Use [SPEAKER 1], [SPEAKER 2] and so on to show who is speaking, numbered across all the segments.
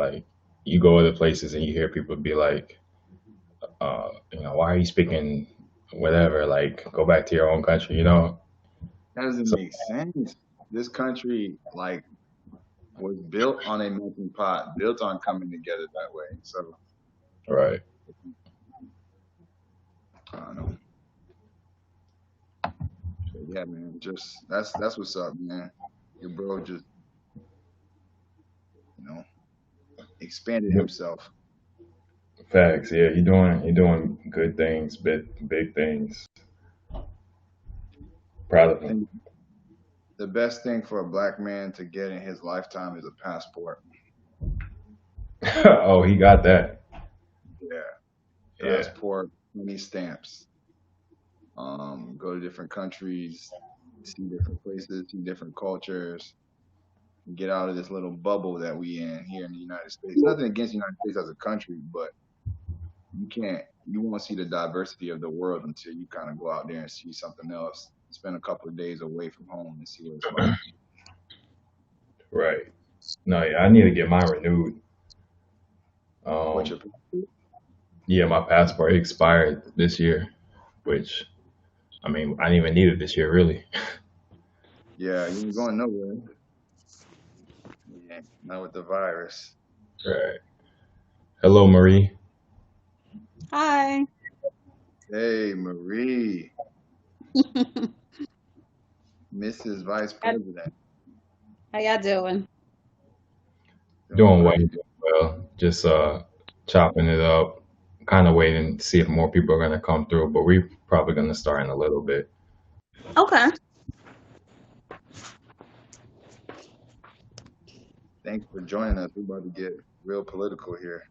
[SPEAKER 1] Like you go other places and you hear people be like, why are you speaking whatever? Like go back to your own country, you know?
[SPEAKER 2] That doesn't
[SPEAKER 1] So
[SPEAKER 2] make sense. This country like was built on a melting pot, built on coming together that way. So
[SPEAKER 1] right.
[SPEAKER 2] I don't know. But yeah, man, just that's what's up, man. Your bro just, you know, expanded himself.
[SPEAKER 1] Facts, yeah, you're doing good things, big things. Proud of
[SPEAKER 2] I
[SPEAKER 1] him.
[SPEAKER 2] think the best thing for a black man to get in his lifetime is a passport.
[SPEAKER 1] Oh, he got that.
[SPEAKER 2] Yeah,
[SPEAKER 1] Yeah.
[SPEAKER 2] passport, many stamps. Go to different countries, see different places, see different cultures, get out of this little bubble that we in here in the United States. Nothing against the United States as a country, but you won't see the diversity of the world until you kind of go out there and see something else. Spend a couple of days away from home and see what it's like.
[SPEAKER 1] Right. No, yeah, I need to get mine renewed.
[SPEAKER 2] What's your
[SPEAKER 1] Um,
[SPEAKER 2] passport?
[SPEAKER 1] yeah, my passport expired this year, which I mean, I didn't even need it this year, really.
[SPEAKER 2] Yeah, you ain't going nowhere. Yeah, not with the virus.
[SPEAKER 1] Right. Hello, Marie.
[SPEAKER 3] Hi.
[SPEAKER 2] Hey, Marie, Mrs. Vice
[SPEAKER 3] How
[SPEAKER 2] President,
[SPEAKER 3] y'all doing?
[SPEAKER 2] doing
[SPEAKER 1] Doing well,
[SPEAKER 2] great.
[SPEAKER 1] doing well. Just chopping it up. Kind of waiting to see if more people are gonna come through, but we're probably gonna start in a little bit.
[SPEAKER 3] Okay.
[SPEAKER 2] Thanks for joining us. We're about to get real political here.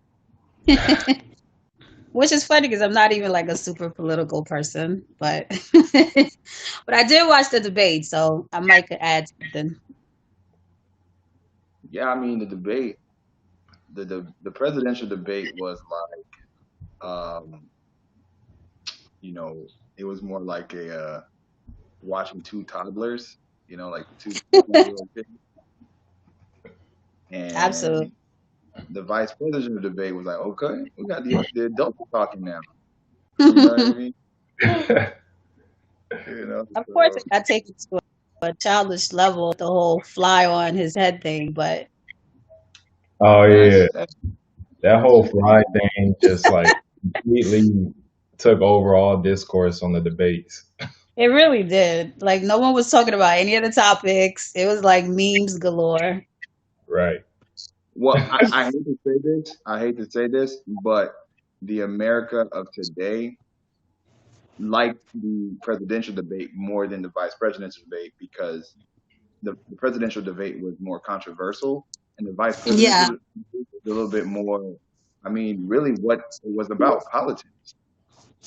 [SPEAKER 3] Which is funny because I'm not even like a super political person, but but I did watch the debate, so I might could add something.
[SPEAKER 2] Yeah, I mean the debate, the presidential debate was like, you know, it was more like a watching two toddlers, like two 1-year-old kids.
[SPEAKER 3] Absolutely.
[SPEAKER 2] And the vice presidential debate was like, okay, we got the adults talking now. You know what I mean?
[SPEAKER 3] Of course,
[SPEAKER 2] So
[SPEAKER 3] it got taken to a childish level with the whole fly on his head thing, but
[SPEAKER 1] Oh yeah,
[SPEAKER 2] that's
[SPEAKER 1] that
[SPEAKER 2] that's
[SPEAKER 1] whole fly
[SPEAKER 2] crazy.
[SPEAKER 1] thing just like completely took over all discourse on the debates.
[SPEAKER 3] it really did. Like no one was talking about any of the topics. It was like memes galore.
[SPEAKER 1] Right.
[SPEAKER 2] Well, I hate to say this, but the America of today liked the presidential debate more than the vice presidential debate because the presidential debate was more controversial, and the vice presidential
[SPEAKER 3] Yeah.
[SPEAKER 2] debate was a little bit more. I mean, really, what it was about politics.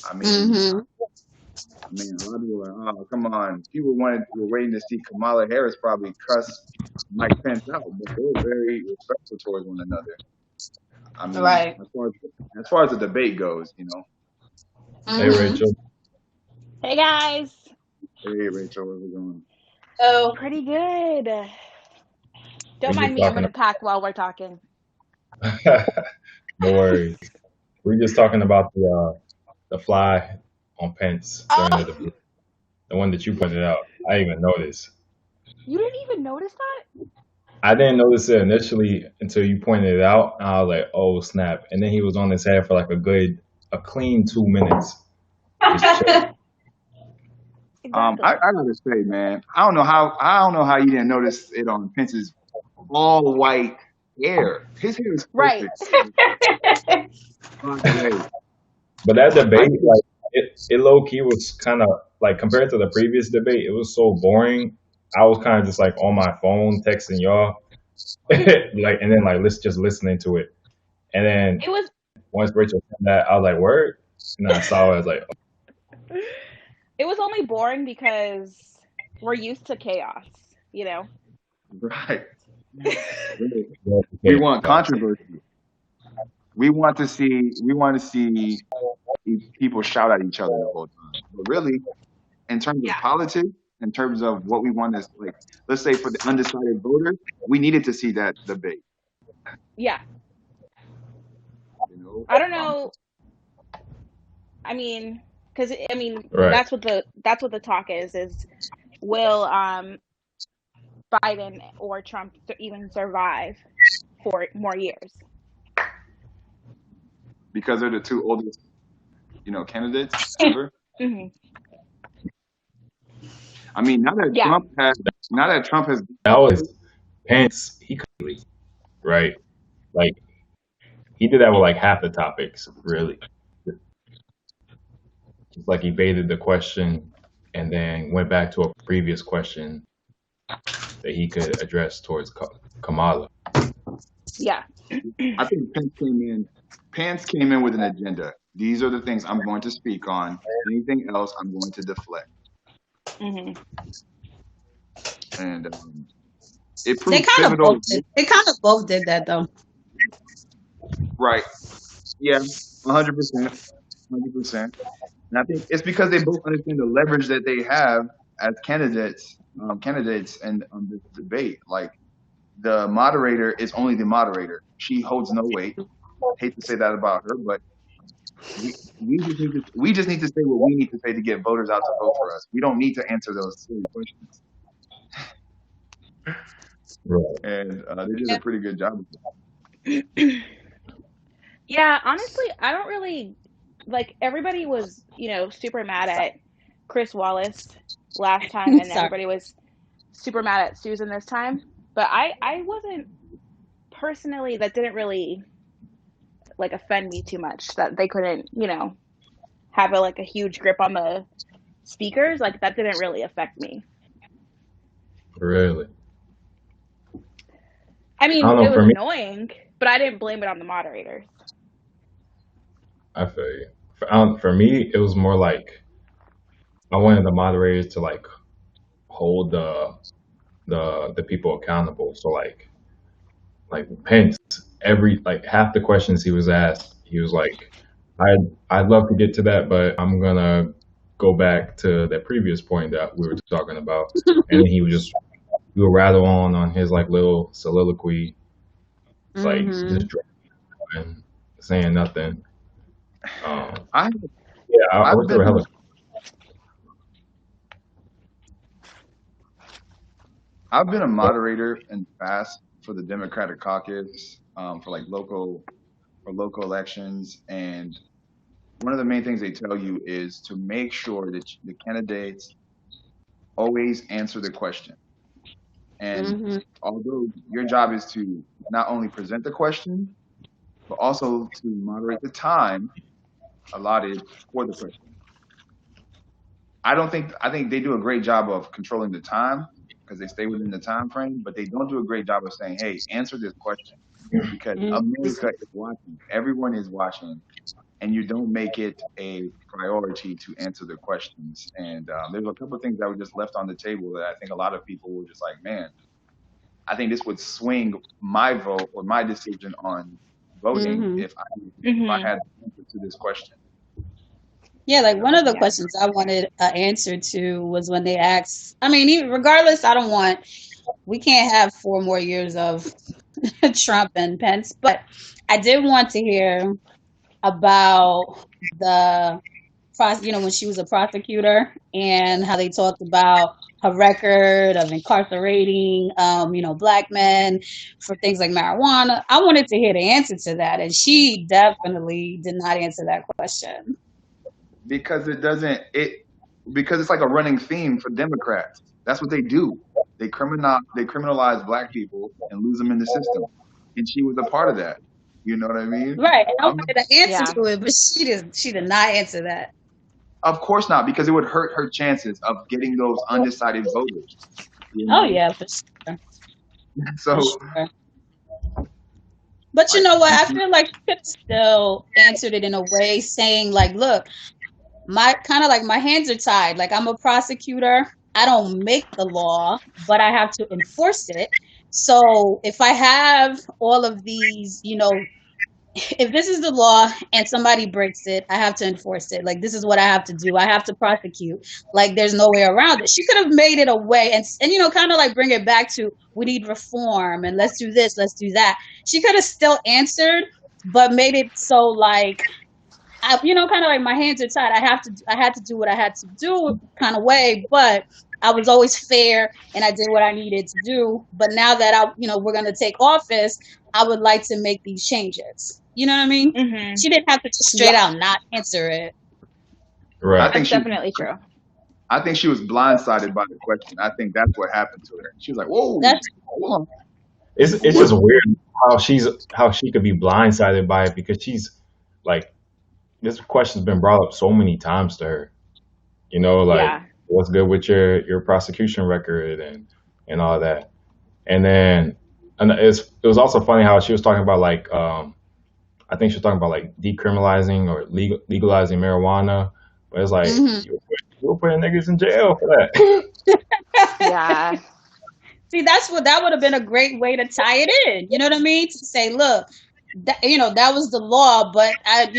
[SPEAKER 2] I mean,
[SPEAKER 3] Hmm.
[SPEAKER 2] a lot of people were like, oh, come on. People were waiting to see Kamala Harris probably cuss Mike Pence out, but they were very respectful towards one another. I mean,
[SPEAKER 3] Right.
[SPEAKER 2] as far as the debate goes.
[SPEAKER 1] Hey,
[SPEAKER 3] Hmm.
[SPEAKER 1] Rachel.
[SPEAKER 4] Hey guys.
[SPEAKER 2] Hey, Rachel, how's it going?
[SPEAKER 3] So
[SPEAKER 4] Pretty good.
[SPEAKER 1] We
[SPEAKER 4] Don't mind
[SPEAKER 1] just
[SPEAKER 4] me, I'm
[SPEAKER 1] talking.
[SPEAKER 4] gonna pack while we're talking.
[SPEAKER 1] No worries. We just talking about the fly on Pence during the
[SPEAKER 4] Oh,
[SPEAKER 1] debate, the one that you pointed out. I didn't even noticed.
[SPEAKER 4] you didn't even notice that?
[SPEAKER 1] I didn't notice it initially until you pointed it out, and I was like, "Oh snap!" And then he was on his head for like a clean 2 minutes, just chilling.
[SPEAKER 2] I
[SPEAKER 4] Exactly.
[SPEAKER 2] gotta say, man, I don't know how you didn't notice it on Pence's all white hair. His hair is
[SPEAKER 4] Right.
[SPEAKER 2] perfect. By the way,
[SPEAKER 1] But that
[SPEAKER 2] I
[SPEAKER 1] debate,
[SPEAKER 2] think
[SPEAKER 1] like it low key was kind of like compared to the previous debate, it was so boring. I was kind of just like on my phone texting y'all, like, and then like just listening to it. And then
[SPEAKER 4] It was
[SPEAKER 1] once Rachel said that, I was like, "Word!" And then I saw it. I was like,
[SPEAKER 4] it was only boring because we're used to chaos, you know?
[SPEAKER 2] right. Really.
[SPEAKER 1] "Oh,
[SPEAKER 2] We
[SPEAKER 1] okay,
[SPEAKER 2] want
[SPEAKER 1] guys."
[SPEAKER 2] controversy. We want to see people shout at each other the whole time. But really, in terms of
[SPEAKER 4] Yeah.
[SPEAKER 2] politics, in terms of what we want to like, let's say for the undecided voters, we needed to see that debate.
[SPEAKER 4] Yeah. I don't know. I mean, because
[SPEAKER 1] Right.
[SPEAKER 4] that's what the talk is will Biden or Trump even survive for more years?
[SPEAKER 2] because they're the two oldest, candidates ever.
[SPEAKER 4] Hmm.
[SPEAKER 2] I mean,
[SPEAKER 4] Yeah.
[SPEAKER 2] now that Trump has,
[SPEAKER 1] That was Pence. He could leave, right? Like he did that with like half the topics, really. Just like he baited the question and then went back to a previous question that he could address towards Kamala.
[SPEAKER 4] Yeah.
[SPEAKER 2] I think Pence came in with an agenda. These are the things I'm going to speak on. Anything else, I'm going to deflect.
[SPEAKER 4] Hmm.
[SPEAKER 2] And it proved pivotal.
[SPEAKER 3] They kind of both did that though.
[SPEAKER 2] Right. Yeah. 100%. 100%. And I think it's because they both understand the leverage that they have as candidates and this debate. Like the moderator is only the moderator. She holds no weight. Hate to say that about her, but we just need to say what we need to say to get voters out to vote for us. We don't need to answer those silly questions.
[SPEAKER 1] Right.
[SPEAKER 2] And they did a pretty good job of
[SPEAKER 4] Yeah, honestly, I don't really like everybody was, super mad at Chris Wallace last time and
[SPEAKER 3] Sorry.
[SPEAKER 4] everybody was super mad at Susan this time. But I wasn't personally that didn't really like offend me too much that they couldn't, have a huge grip on the speakers. Like that didn't really affect me.
[SPEAKER 1] Really.
[SPEAKER 4] I
[SPEAKER 1] I
[SPEAKER 4] mean,
[SPEAKER 1] don't
[SPEAKER 4] it
[SPEAKER 1] know.
[SPEAKER 4] was
[SPEAKER 1] For me,
[SPEAKER 4] annoying, but I didn't blame it on the moderators.
[SPEAKER 1] I feel you. For me, it was more like I wanted the moderators to like hold the people accountable. So like Pence, every like half the questions he was asked, he was like, I'd love to get to that, but I'm gonna go back to that previous point that we were talking about, and then he would rattle on his like little soliloquy, like
[SPEAKER 3] Hmm.
[SPEAKER 1] just and saying nothing.
[SPEAKER 2] I
[SPEAKER 1] Yeah, I
[SPEAKER 2] I've
[SPEAKER 1] wish there were
[SPEAKER 2] been
[SPEAKER 1] hella.
[SPEAKER 2] I've been a moderator in the past for the Democratic caucus, for like local elections, and one of the main things they tell you is to make sure that the candidates always answer the question. And
[SPEAKER 3] Hmm.
[SPEAKER 2] although your job is to not only present the question, but also to moderate the time allotted for the question. I think they do a great job of controlling the time because they stay within the time frame, but they don't do a great job of saying, "Hey, answer this question," because America is watching. Everyone is watching, and you don't make it a priority to answer the questions. And there's a couple of things that were just left on the table that I think a lot of people were just like, "Man, I think this would swing my vote or my decision on voting
[SPEAKER 3] Hmm.
[SPEAKER 2] if I
[SPEAKER 4] Hmm.
[SPEAKER 2] had the answer to this question."
[SPEAKER 3] Yeah, like one of the
[SPEAKER 4] Yeah.
[SPEAKER 3] questions I wanted an answer to was when they asked. I mean, regardless, I don't want. We can't have 4 more years of Trump and Pence, but I did want to hear about the when she was a prosecutor and how they talked about her record of incarcerating, black men for things like marijuana. I wanted to hear the answer to that, and she definitely did not answer that question.
[SPEAKER 2] Because because it's like a running theme for Democrats. That's what they do. They criminalize black people and lose them in the system. And she was a part of that. You know what I mean?
[SPEAKER 3] Right, and I
[SPEAKER 2] I'm
[SPEAKER 3] wanted an answer
[SPEAKER 4] Yeah.
[SPEAKER 3] to it, but she did not answer that.
[SPEAKER 2] Of course not, because it would hurt her chances of getting those undecided voters. You
[SPEAKER 3] Oh
[SPEAKER 2] know?
[SPEAKER 3] yeah, for sure, for
[SPEAKER 2] So
[SPEAKER 3] sure. But you
[SPEAKER 2] like
[SPEAKER 3] know what? I feel like she could have still answered it in a way saying like, look, my kind of like my hands are tied. Like I'm a prosecutor. I don't make the law, but I have to enforce it. So if I have all of these, if this is the law and somebody breaks it, I have to enforce it. Like this is what I have to do. I have to prosecute. Like there's no way around it. She could have made it a way and kind of like bring it back to we need reform and let's do this, let's do that. She could have still answered, but made it so like kind of like my hands are tied. I had to do what I had to do kind of way, but I was always fair and I did what I needed to do. But now that we're going to take office, I would like to make these changes. You know what I mean?
[SPEAKER 4] Mm-hmm.
[SPEAKER 3] She didn't have to just straight out not answer it.
[SPEAKER 1] Right.
[SPEAKER 4] That's definitely true.
[SPEAKER 2] I think she was blindsided by the question. I think that's what happened to her. She was like, "Whoa."
[SPEAKER 3] That's cool.
[SPEAKER 1] It's just weird how she could be blindsided by it because she's like this question's been brought up so many times to her. Like
[SPEAKER 4] Yeah.
[SPEAKER 1] what's good with your prosecution record and all that. And it was also funny how she was talking about like I think she was talking about like decriminalizing or legalizing marijuana. But it's like you were putting niggas in jail for that.
[SPEAKER 4] Yeah.
[SPEAKER 3] See, that would have been a great way to tie it in. You know what I mean? To say, look, that was the law, but I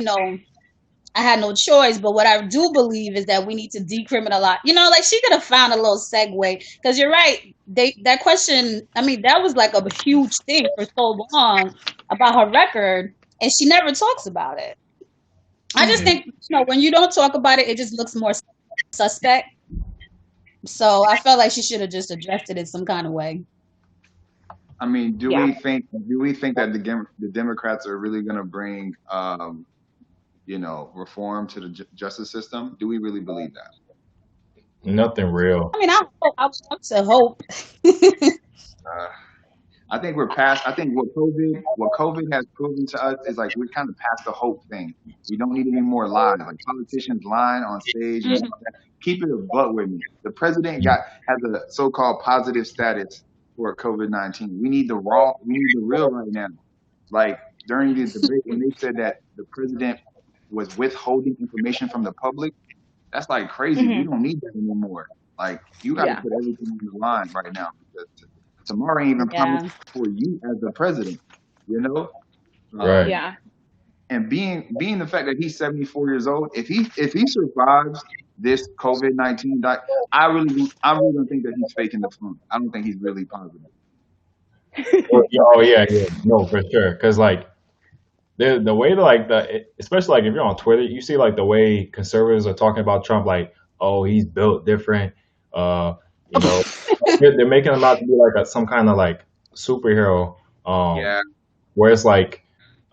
[SPEAKER 3] had no choice. But what I do believe is that we need to decriminalize. Like she could have found a little segue because you're right. That question, I mean, that was like a huge thing for so long about her record, and she never talks about it. I just think when you don't talk about it, it just looks more suspect. So I felt like she should have just addressed it in some kind of way.
[SPEAKER 2] I mean, do we think that the Democrats are really going to bring reform to the justice system? Do we really believe that?
[SPEAKER 1] Nothing real.
[SPEAKER 3] I mean, I would love to hope.
[SPEAKER 2] I think we're past. I think what COVID has proven to us is like we're kind of past the hope thing. We don't need any more lies, like politicians lying on stage and all that. Keep it a butt with me. The president has a so-called positive status for COVID-19. We need the real right now. Like during the debate when they said that the president was withholding information from the public, that's like crazy. We don't need that anymore. Like you got to put everything on the line right now. Tomorrow ain't even promised for you as the president,
[SPEAKER 1] Right.
[SPEAKER 4] Yeah.
[SPEAKER 2] And being the fact that he's 74 years old, if he survives this COVID-19, I really don't think that he's faking the flu. I don't think he's really positive.
[SPEAKER 1] Oh yeah, no, for sure. Because like the way especially like if you're on Twitter, you see like the way conservatives are talking about Trump, like, oh, he's built different. They're making him out to be like some kind of like superhero. Where it's like,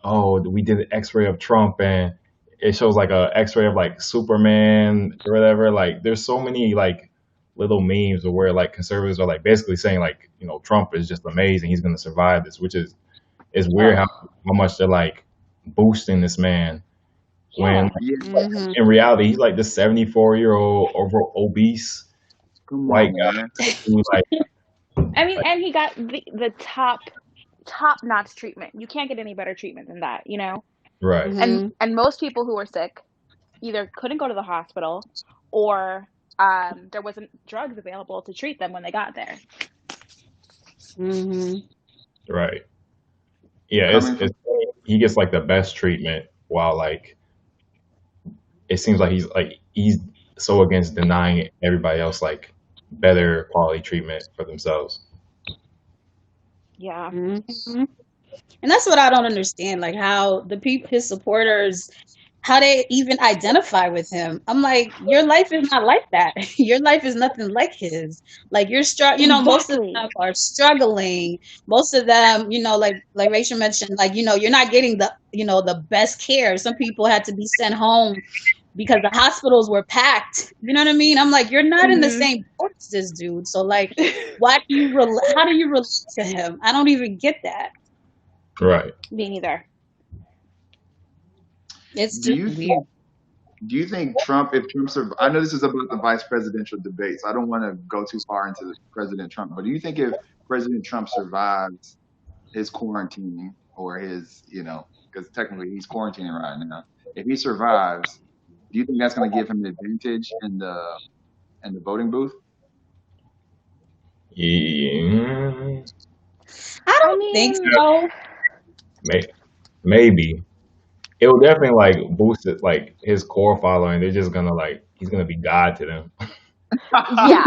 [SPEAKER 1] oh, we did an X-ray of Trump and it shows like a X-ray of like Superman or whatever. Like, there's so many like little memes where like conservatives are like basically saying like, Trump is just amazing. He's going to survive this, which is weird how much they're like boosting this man when in reality he's like this 74-year-old obese white guy who's like.
[SPEAKER 4] I mean, and he got the top-notch treatment. You can't get any better treatment than that,
[SPEAKER 1] Right.
[SPEAKER 4] And most people who were sick either couldn't go to the hospital or there wasn't drugs available to treat them when they got there.
[SPEAKER 1] Right. Yeah, he gets like the best treatment while like it seems like he's so against denying everybody else like better quality treatment for themselves.
[SPEAKER 4] Yeah.
[SPEAKER 3] And that's what I don't understand, like how his supporters, how they even identify with him. I'm like, your life is not like that. Your life is nothing like his. Like you're most of them are struggling. Most of them, like Rachel mentioned, like, you're not getting the best care. Some people had to be sent home because the hospitals were packed. You know what I mean? I'm like, you're not in the same boat as this dude. So like, how do you relate to him? I don't even get that.
[SPEAKER 1] Right.
[SPEAKER 4] Me neither.
[SPEAKER 3] It's just weird.
[SPEAKER 2] Do you think if Trump survives, I know this is about the vice presidential debates. I don't want to go too far into President Trump, but do you think if President Trump survives his quarantine or his, because technically he's quarantining right now, if he survives, do you think that's going to give him an advantage in the voting booth?
[SPEAKER 1] Yeah.
[SPEAKER 3] I don't think so.
[SPEAKER 1] Maybe. It will definitely like boost it, like his core following. They're just gonna like he's gonna be God to them.
[SPEAKER 4] Yeah.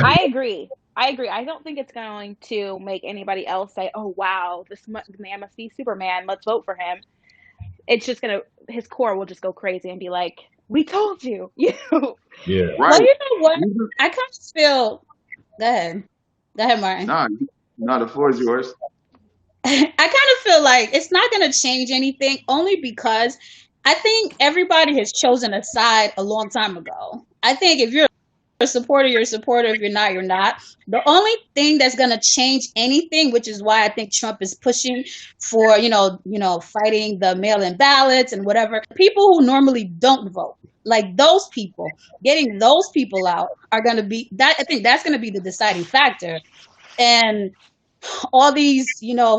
[SPEAKER 4] I agree. I agree. I don't think it's going to make anybody else say, "Oh wow, this man must be Superman. Let's vote for him." It's just gonna his core will just go crazy and be like, "We told you." You know?
[SPEAKER 1] Yeah.
[SPEAKER 3] Well,
[SPEAKER 2] Right.
[SPEAKER 3] you know what? I kind of feel. Go ahead. Go ahead, Martin.
[SPEAKER 2] Nah, the floor is yours.
[SPEAKER 3] I kind of feel like it's not going to change anything only because I think everybody has chosen a side a long time ago. I think if you're a supporter, you're a supporter. If you're not, you're not. The only thing that's going to change anything, which is why I think Trump is pushing for, fighting the mail-in ballots and whatever. People who normally don't vote, like those people, getting those people out are going to be that. I think that's going to be the deciding factor. And all these,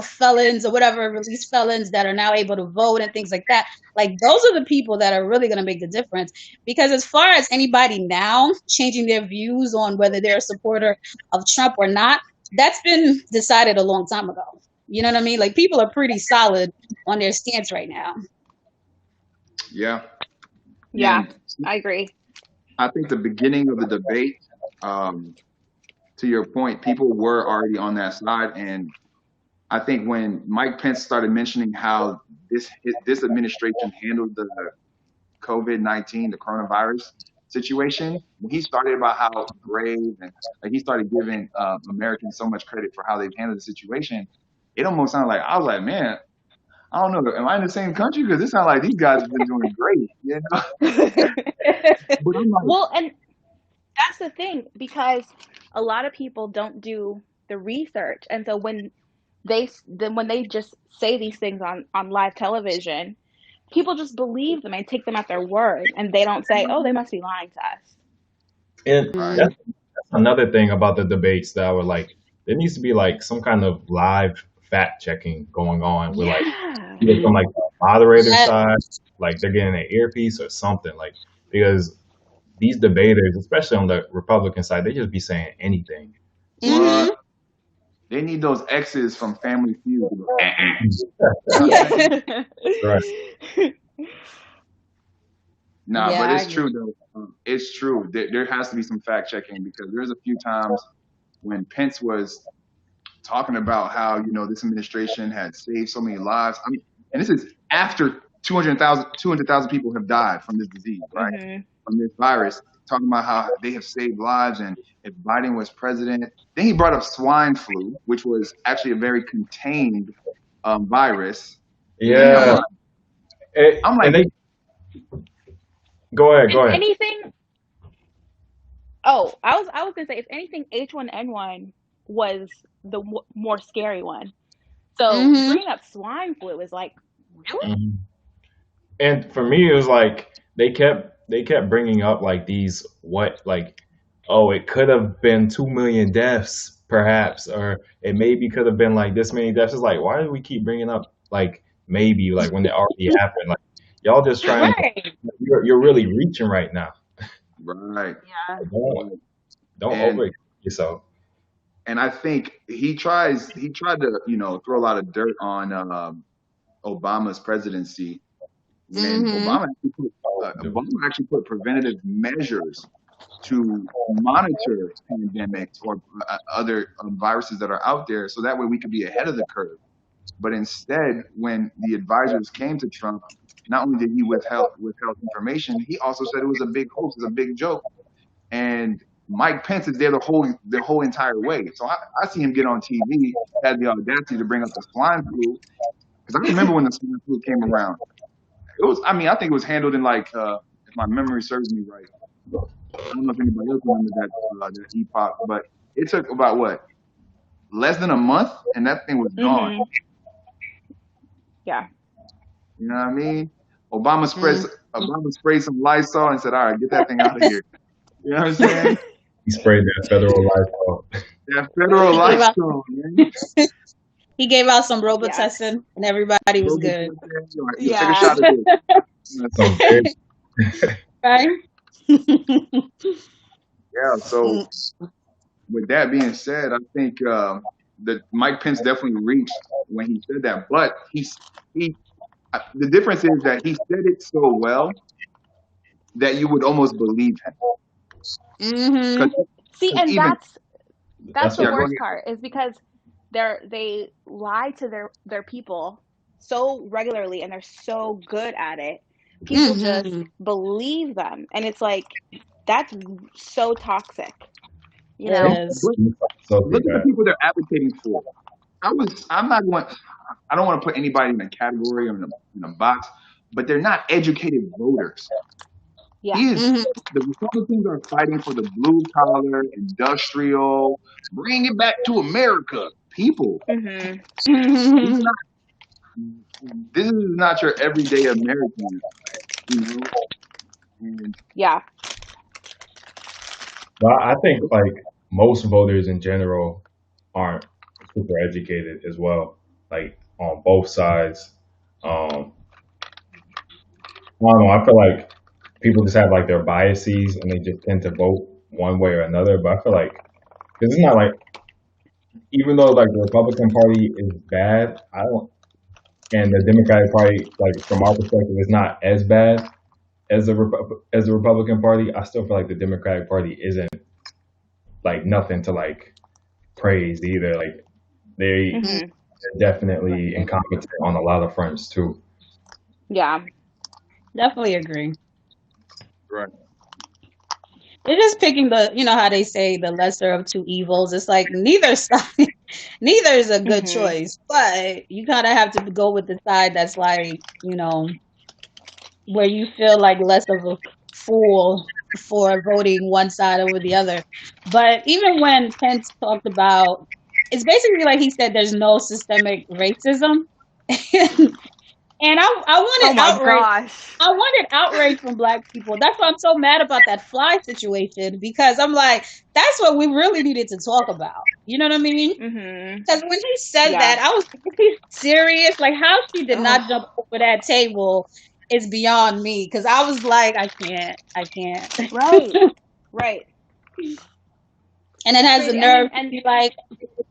[SPEAKER 3] felons or whatever, released felons that are now able to vote and things like that. Like those are the people that are really going to make the difference. Because as far as anybody now changing their views on whether they're a supporter of Trump or not, that's been decided a long time ago. You know what I mean? Like people are pretty solid on their stance right now.
[SPEAKER 2] Yeah.
[SPEAKER 4] Yeah,
[SPEAKER 2] And
[SPEAKER 4] I agree.
[SPEAKER 2] I think the beginning of the debate, to your point, people were already on that side. And I think when Mike Pence started mentioning how this administration handled the COVID-19, the coronavirus situation, when he started about how brave and like he started giving Americans so much credit for how they've handled the situation, it almost sounded like I was like, man, I don't know, am I in the same country? Because it sounds like these guys have been doing great, you know. But I'm like,
[SPEAKER 4] Well, and that's the thing, because a lot of people don't do the research, and so when they just say these things on live television, people just believe them and take them at their word, and they don't say, "Oh, they must be lying to us."
[SPEAKER 1] And
[SPEAKER 2] right,
[SPEAKER 1] that's another thing about the debates that I would like. There needs to be like some kind of live fact checking going on with like
[SPEAKER 4] Yeah.
[SPEAKER 1] either from like the moderator
[SPEAKER 3] That-
[SPEAKER 1] side, like they're getting an earpiece or something, like because these debaters, especially on the Republican side, they just be saying anything.
[SPEAKER 3] Mhm.
[SPEAKER 2] what? They need those X's from Family Feud. You know what I'm
[SPEAKER 3] Yeah.
[SPEAKER 2] saying?
[SPEAKER 1] Right.
[SPEAKER 2] Nah,
[SPEAKER 3] Yeah,
[SPEAKER 2] but
[SPEAKER 3] I
[SPEAKER 2] it's
[SPEAKER 3] agree.
[SPEAKER 2] true though. It's true. There has to be some fact checking because there's a few times when Pence was talking about how this administration had saved so many lives. I mean, and this is after 200,000 people have died from this disease, right?
[SPEAKER 4] Mhm.
[SPEAKER 2] From this virus. Talking about how they have saved lives, and if Biden was president, then he brought up swine flu, which was actually a very contained virus. And
[SPEAKER 1] Yeah.
[SPEAKER 2] I'm like,
[SPEAKER 1] And they go ahead,
[SPEAKER 4] If
[SPEAKER 1] go ahead.
[SPEAKER 4] anything, I was gonna say, if anything, H1N1 was the more scary one. So
[SPEAKER 3] Mhm.
[SPEAKER 4] bringing up swine flu is like, really?
[SPEAKER 1] Mhm. And for me, it was like they kept bringing up like these what like oh it could have been 2 million deaths perhaps or it maybe could have been like this many deaths. It's like why do we keep bringing up like maybe like when it already happened? Like y'all just trying to
[SPEAKER 4] Right.
[SPEAKER 1] you're really reaching right now.
[SPEAKER 2] right.
[SPEAKER 4] Yeah.
[SPEAKER 1] Don't
[SPEAKER 2] And
[SPEAKER 1] over yourself.
[SPEAKER 2] and I think he tried to throw a lot of dirt on Obama's presidency when
[SPEAKER 3] Mhm.
[SPEAKER 2] Obama actually put preventative measures to monitor pandemics or other viruses that are out there, so that way we could be ahead of the curve. But instead, when the advisors came to Trump, not only did he withheld information, he also said it was a big hoax, it was a big joke. And Mike Pence is there the whole entire way. So I see him get on TV, had the audacity to bring up the swine flu, because I remember when the swine flu came around. I think it was handled in like, if my memory serves me right. I don't know if anybody else remembers that epoch, but it took about less than a month, and that thing was gone.
[SPEAKER 4] Mhm. Yeah.
[SPEAKER 2] You know what I mean? Obama sprayed some Lysol and said, "All right, get that thing out of here." You know what I'm saying?
[SPEAKER 1] He sprayed that federal life.
[SPEAKER 2] That federal
[SPEAKER 3] He gave out,
[SPEAKER 2] Lysol, man.
[SPEAKER 3] he gave out some
[SPEAKER 4] Yeah.
[SPEAKER 3] Robitussin, and everybody was
[SPEAKER 2] Robo
[SPEAKER 3] good.
[SPEAKER 2] like, take a
[SPEAKER 4] Yeah.
[SPEAKER 2] shot of this. You know,
[SPEAKER 1] Some very
[SPEAKER 3] Right?
[SPEAKER 2] yeah. So with that being said, I think that Mike Pence definitely reached when he said that, but he the difference is that he said it so well that you would almost believe him.
[SPEAKER 3] Mhm.
[SPEAKER 2] Because
[SPEAKER 4] See, and
[SPEAKER 2] even
[SPEAKER 4] that's That's
[SPEAKER 1] That's
[SPEAKER 4] the
[SPEAKER 1] what.
[SPEAKER 2] Yeah, go
[SPEAKER 4] worst
[SPEAKER 2] ahead.
[SPEAKER 4] part is because they lie to their people so regularly and they're so good at it. People just
[SPEAKER 3] Mm-hmm.
[SPEAKER 4] believe them, and it's like that's so toxic, you
[SPEAKER 3] It
[SPEAKER 2] And
[SPEAKER 4] know?
[SPEAKER 3] is.
[SPEAKER 2] look,
[SPEAKER 1] So
[SPEAKER 2] look at the
[SPEAKER 1] bad.
[SPEAKER 2] people they're advocating for. I'm not going. I don't want to put anybody in a category or in a box, but they're not educated voters.
[SPEAKER 4] Yeah.
[SPEAKER 2] He is.
[SPEAKER 3] Mm-hmm.
[SPEAKER 2] The Republicans are fighting for the blue collar, industrial, bring it back to America people.
[SPEAKER 4] Mhm.
[SPEAKER 2] These are
[SPEAKER 3] Mm-hmm.
[SPEAKER 2] not. This is not your everyday American, you know. And
[SPEAKER 4] Yeah.
[SPEAKER 1] But I think like most voters in general aren't super educated as well, like on both sides. I don't know. I feel like people just have like their biases and they just tend to vote one way or another. But I feel like because it's not like even though like the Republican Party is bad, I don't, and the Democratic Party, like from our perspective, is not as bad as as the Republican Party. I still feel like the Democratic Party isn't like nothing to like praise either. Like they
[SPEAKER 4] Mhm.
[SPEAKER 1] they're definitely incompetent on a lot of fronts too.
[SPEAKER 4] Yeah.
[SPEAKER 3] Definitely agree.
[SPEAKER 2] right,
[SPEAKER 3] They're just picking the, you know how they say the lesser of two evils. It's like neither side, neither is a good
[SPEAKER 4] Mhm.
[SPEAKER 3] choice, but you kind of have to go with the side that's like, where you feel like less of a fool for voting one side over the other. But even when Pence talked about, it's basically like he said there's no systemic racism. And I
[SPEAKER 4] Oh
[SPEAKER 3] wanted
[SPEAKER 4] my
[SPEAKER 3] outrage.
[SPEAKER 4] gosh.
[SPEAKER 3] I wanted outrage from black people. That's why I'm so mad about that fly situation because I'm like, that's what we really needed to talk about. You know what I mean?
[SPEAKER 4] Mhm.
[SPEAKER 3] Because when he said
[SPEAKER 4] Yeah.
[SPEAKER 3] that, I was like, is he serious? Like, how she did not jump
[SPEAKER 4] Oh,
[SPEAKER 3] over that table is beyond me. Because I was like, I can't.
[SPEAKER 4] right. Right.
[SPEAKER 3] And it
[SPEAKER 4] It's
[SPEAKER 3] has the
[SPEAKER 4] crazy. I mean,
[SPEAKER 3] nerve to
[SPEAKER 4] and
[SPEAKER 3] be like,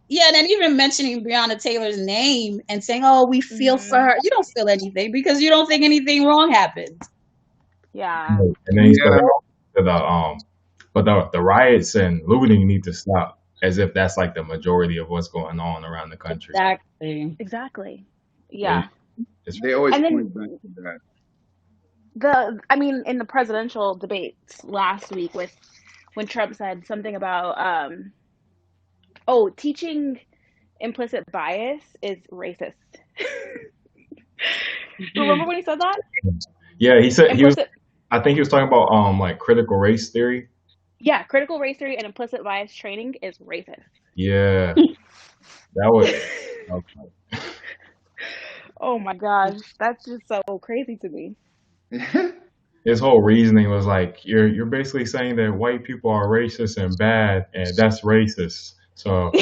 [SPEAKER 3] yeah, and then even mentioning Breonna Taylor's name and saying, "Oh, we feel for
[SPEAKER 4] mhm.
[SPEAKER 3] her." You don't feel anything because you don't think anything wrong happened.
[SPEAKER 4] Yeah.
[SPEAKER 1] And then he said,
[SPEAKER 2] yeah,
[SPEAKER 1] to the but the riots and looting need to stop, as if that's like the majority of what's going on around the country.
[SPEAKER 3] Exactly.
[SPEAKER 4] Exactly.
[SPEAKER 1] But
[SPEAKER 4] Yeah.
[SPEAKER 1] it's
[SPEAKER 2] they always
[SPEAKER 4] And then
[SPEAKER 2] point back to that.
[SPEAKER 4] I mean, in the presidential debates last week with when Trump said something about oh, teaching implicit bias is racist. Remember when he said that?
[SPEAKER 1] yeah, he said he was.
[SPEAKER 4] Implicit,
[SPEAKER 1] I think he was talking about like critical race theory.
[SPEAKER 4] yeah, critical race theory and implicit bias training is racist.
[SPEAKER 1] Yeah, that would. Okay.
[SPEAKER 4] Oh my gosh, that's just so crazy to me.
[SPEAKER 1] His whole reasoning was like you're basically saying that white people are racist and bad, and that's racist. So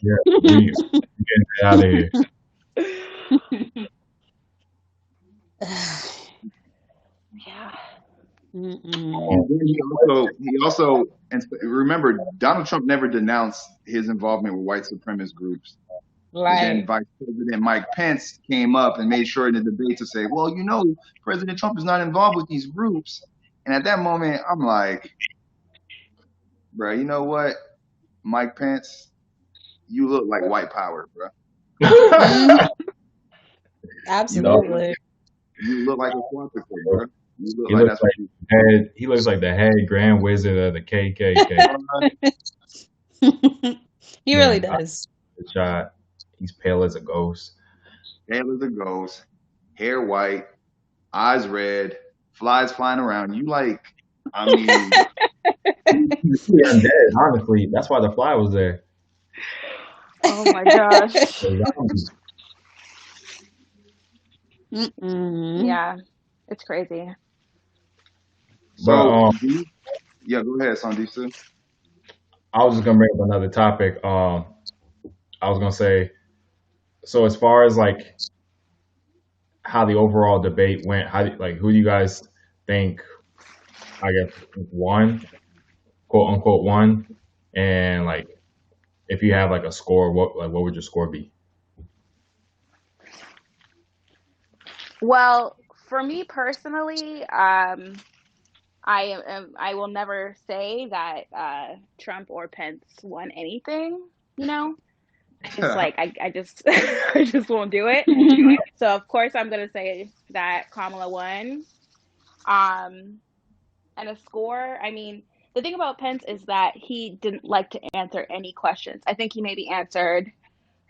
[SPEAKER 1] yeah, we getting that out of here.
[SPEAKER 4] Yeah.
[SPEAKER 3] Mm-mm.
[SPEAKER 2] And then he also, and remember, Donald Trump never denounced his involvement with white supremacist groups. But then
[SPEAKER 3] Right.
[SPEAKER 2] Vice President Mike Pence came up and made sure in the debate to say, well, President Trump is not involved with these groups. And at that moment, I'm like, bro, you know what, Mike Pence, you look like white power, bro.
[SPEAKER 3] Mhm.
[SPEAKER 1] You know,
[SPEAKER 3] Absolutely.
[SPEAKER 2] You look like a swastika, bro. You look
[SPEAKER 1] he
[SPEAKER 2] like
[SPEAKER 1] looks
[SPEAKER 2] that's what
[SPEAKER 1] like
[SPEAKER 2] you.
[SPEAKER 1] he looks like the head grand wizard of the KKK.
[SPEAKER 3] He really
[SPEAKER 1] Man, I
[SPEAKER 3] does.
[SPEAKER 1] the shot. He's pale as a ghost.
[SPEAKER 2] Hair as a ghost, hair white, eyes red, flies flying around. You like, I mean,
[SPEAKER 1] He undead, honestly. That's why the fly was there.
[SPEAKER 4] Oh my gosh.
[SPEAKER 1] The zombie.
[SPEAKER 3] Mm-mm.
[SPEAKER 4] Yeah, it's crazy.
[SPEAKER 1] But
[SPEAKER 2] so, yeah, go ahead, Sandisa.
[SPEAKER 1] I was just gonna bring up another topic. I was gonna say, so as far as like how the overall debate went, like who do you guys think? I guess won, quote unquote won, and like if you have like a score, what would your score be?
[SPEAKER 4] Well, for me personally, I will never say that Trump or Pence won anything, you know? Just like I just I just won't do it. So of course I'm gonna say that Kamala won. Um, and a score. I mean, the thing about Pence is that he didn't like to answer any questions. I think he maybe answered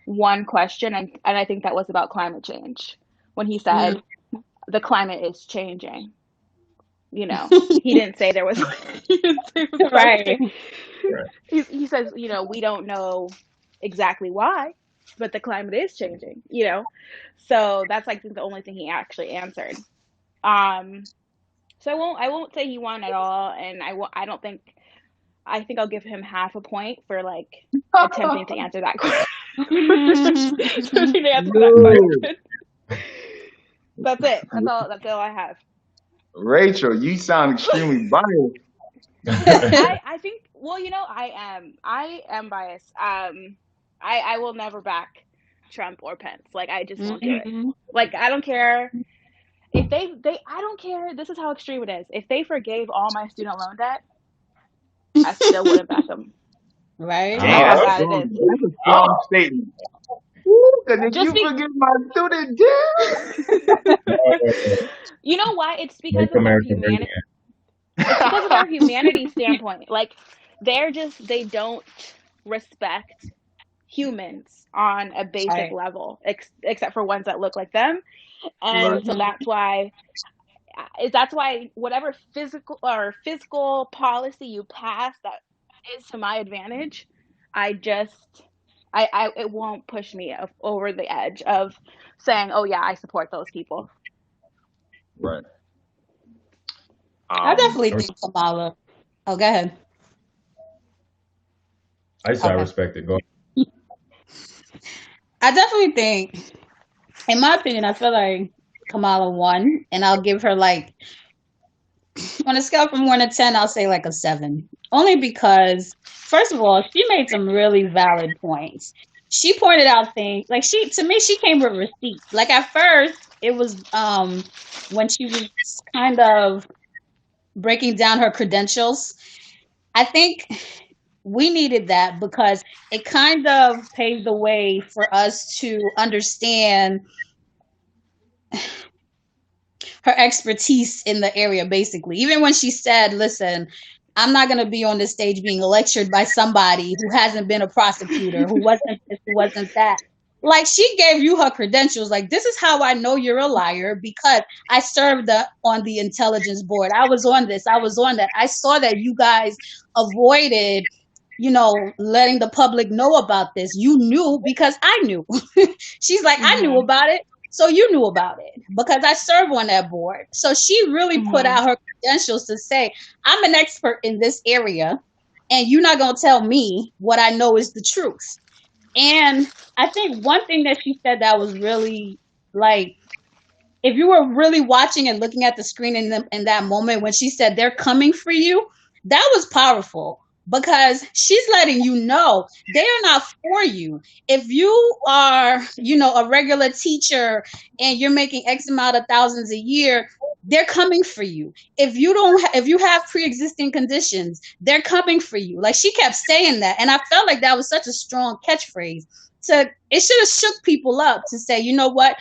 [SPEAKER 4] one question, and I think that was about climate change when he said the climate is changing. You know, he didn't say there was. He didn't say it was
[SPEAKER 3] Right.
[SPEAKER 4] he says, you know, we don't know exactly why, but the climate is changing. You know, so that's like the only thing he actually answered. Um, so I won't say he won at all, and I don't think I think I'll give him half a point for like attempting to answer that question. Attempting to answer that question. That's it. That's all I have.
[SPEAKER 2] Rachel, you sound extremely biased.
[SPEAKER 4] I think well, you know, I am biased. I will never back Trump or Pence. Like I just won't do it. Like I don't care if they I don't care. This is how extreme it is. If they forgave all my student loan debt, I still wouldn't back them.
[SPEAKER 3] Right.
[SPEAKER 2] Damn,
[SPEAKER 4] How
[SPEAKER 2] that's
[SPEAKER 4] bad it is.
[SPEAKER 2] a strong statement. Because if
[SPEAKER 4] Just
[SPEAKER 2] you forget my student debt,
[SPEAKER 4] you know why? It's because
[SPEAKER 1] Make
[SPEAKER 4] of their
[SPEAKER 1] America great
[SPEAKER 4] humanity.
[SPEAKER 1] again.
[SPEAKER 4] It's because of their humanity standpoint. Like they don't respect humans on a basic
[SPEAKER 3] Right.
[SPEAKER 4] level, except for ones that look like them. And
[SPEAKER 2] Right.
[SPEAKER 4] so that's why whatever fiscal policy you pass that is to my advantage, I just I it won't push me over the edge of saying, oh yeah, I support those people.
[SPEAKER 2] Right.
[SPEAKER 3] I definitely think Kamala. Oh, go ahead.
[SPEAKER 1] I just I
[SPEAKER 3] Okay.
[SPEAKER 1] respect it. Go ahead.
[SPEAKER 3] I definitely think, in my opinion, I feel like Kamala won, and I'll give her like on a scale from 1 to 10, I'll say like a 7. Only because, first of all, she made some really valid points. She pointed out things like to me she came with receipts. Like at first it was when she was kind of breaking down her credentials. I think we needed that because it kind of paved the way for us to understand her expertise in the area, basically. Even when she said, listen, I'm not going to be on this stage being lectured by somebody who hasn't been a prosecutor, who wasn't this, who wasn't that. Like, she gave you her credentials. Like, this is how I know you're a liar, because I served on the intelligence board. I was on this. I was on that. I saw that you guys avoided, letting the public know about this. You knew because I knew. She's like, I knew about it. So you knew about it because I serve on that board. So she really put out her credentials to say, I'm an expert in this area, and you're not going to tell me what I know is the truth. And I think one thing that she said that was really, like, if you were really watching and looking at the screen in that moment when she said they're coming for you, that was powerful. Because she's letting you know they are not for you. If you are, a regular teacher and you're making X amount of thousands a year, they're coming for you. If you have pre-existing conditions, they're coming for you. Like, she kept saying that, and I felt like that was such a strong catchphrase. It should have shook people up to say, you know what?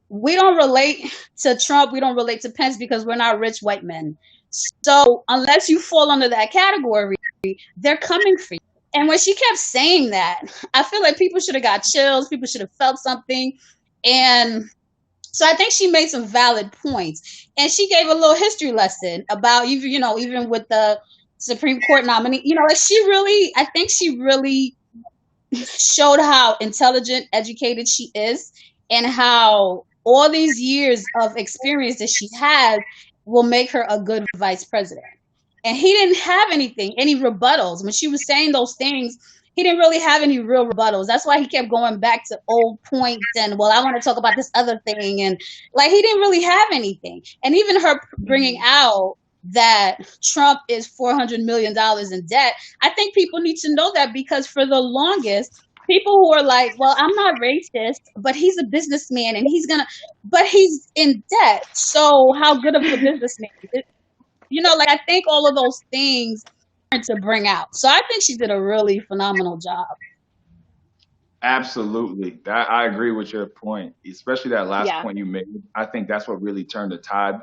[SPEAKER 3] We don't relate to Trump. We don't relate to Pence because we're not rich white men. So unless you fall under that category, they're coming for you. And when she kept saying that, I feel like people should have got chills. People should have felt something. And so I think she made some valid points. And she gave a little history lesson about, even with the Supreme Court nominee, I think she really showed how intelligent, educated she is, and how all these years of experience that she has will make her a good vice president. And he didn't have any rebuttals. When she was saying those things, he didn't really have any real rebuttals. That's why he kept going back to old points and, well, I want to talk about this other thing. And like, he didn't really have anything. And even her bringing out that Trump is $400 million in debt, I think people need to know that, because for the longest, people who are like, well, I'm not racist, but he's a businessman and but he's in debt. So how good of a businessman is it? Like I think all of those things to bring out. So I think she did a really phenomenal job.
[SPEAKER 2] Absolutely. I agree with your point, especially that last
[SPEAKER 4] Yeah.
[SPEAKER 2] point you made. I think that's what really turned the tide.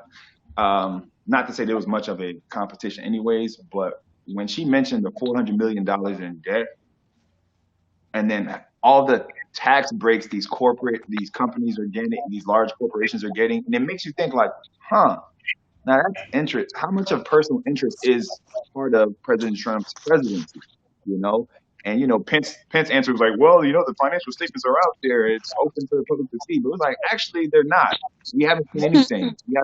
[SPEAKER 2] Not to say there was much of a competition anyways, but when she mentioned the $400 million in debt and then all the tax breaks these companies are getting, these large corporations are getting, and it makes you think like, huh, now that's interest. How much of personal interest is part of President Trump's presidency? You know, and Pence answer was like, well, the financial statements are out there. It's open to the public to see. But it was like, actually, they're not. We haven't seen anything. We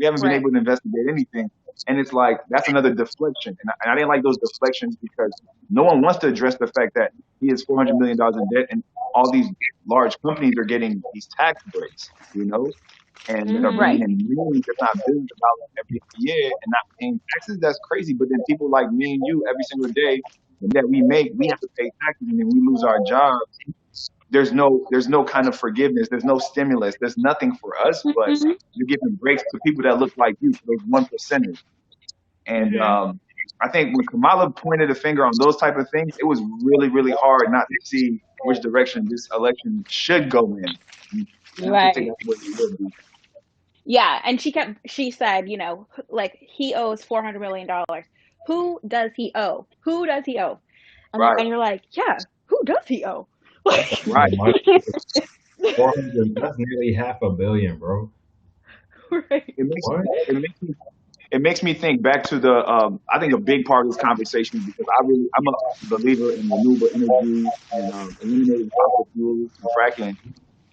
[SPEAKER 2] haven't been
[SPEAKER 4] Right.
[SPEAKER 2] able to investigate anything. And it's like that's another deflection. And I didn't like those deflections because no one wants to address the fact that he has $400 million in debt, and all these large companies are getting these tax breaks. And that are bringing
[SPEAKER 4] Right.
[SPEAKER 2] in millions, if not billions of dollars every year and not paying taxes. That's crazy. But then people like me and you, every single day that we make, we have to pay taxes, and then we lose our jobs. There's no kind of forgiveness. There's no stimulus. There's nothing for us, but you're giving breaks to people that look like you, those 1%ers. And I think when Kamala pointed a finger on those type of things, it was really, really hard not to see which direction this election should go in.
[SPEAKER 3] Right.
[SPEAKER 2] To take that where it would be.
[SPEAKER 4] Yeah, and she said, like he owes $400 million. Who does he owe? Who does he owe?
[SPEAKER 2] Right.
[SPEAKER 4] And you're like, yeah, who does he owe? Like,
[SPEAKER 2] Right.
[SPEAKER 1] 400, that's nearly $500 million, bro.
[SPEAKER 4] right.
[SPEAKER 2] It makes me think back to the I think a big part of this conversation, because I'm a believer in renewable energy and eliminating fossil fuels and fracking.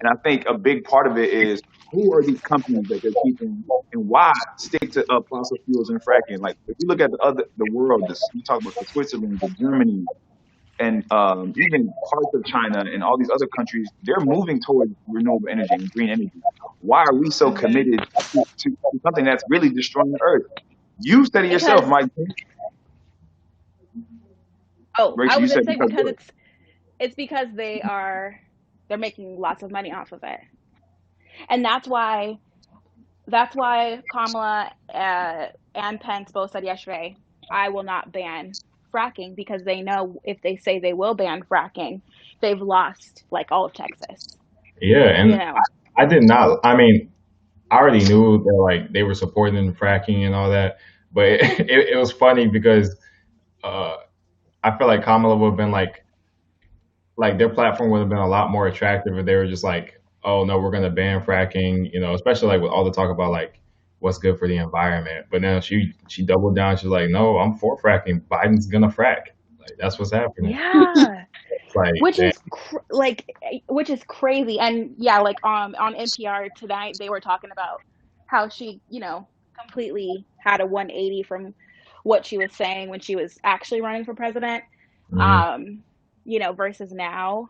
[SPEAKER 2] And I think a big part of it is, who are these companies that they're keeping, and why stick to fossil fuels and fracking? Like, if you look at the world, you talk about the Switzerland, the Germany, and even parts of China and all these other countries, they're moving towards renewable energy and green energy. Why are we so committed to something that's really destroying the earth? You said it yourself, Mike.
[SPEAKER 4] Oh,
[SPEAKER 2] Rachel,
[SPEAKER 4] I was
[SPEAKER 2] you
[SPEAKER 4] going
[SPEAKER 2] said
[SPEAKER 4] to say because it's because they're making lots of money off of it. And that's why Kamala and Pence both said yesterday, I will not ban fracking, because they know if they say they will ban fracking, they've lost like all of Texas.
[SPEAKER 1] Yeah, and I did not. I mean, I already knew that like they were supporting fracking and all that, but it was funny because I feel like Kamala would have been like their platform would have been a lot more attractive if they were just like, oh no, we're gonna ban fracking, especially like with all the talk about like what's good for the environment. But now she doubled down. She's like, no, I'm for fracking. Biden's gonna frack. Like that's what's happening.
[SPEAKER 4] Yeah.
[SPEAKER 1] Like,
[SPEAKER 4] which is crazy. And yeah, like on NPR tonight they were talking about how she completely had a 180 from what she was saying when she was actually running for president, versus now,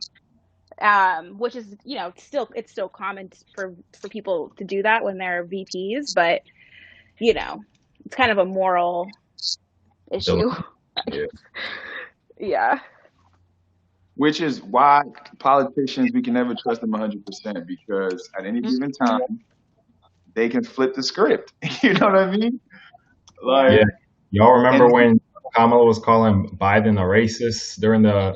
[SPEAKER 4] which is it's still common for people to do that when they're VPs, but it's kind of a moral issue. Yeah.
[SPEAKER 2] Which is why politicians, we can never trust them 100%, because at any given time, they can flip the script. You know what I mean? Like,
[SPEAKER 1] yeah. Y'all remember when Kamala was calling Biden a racist during the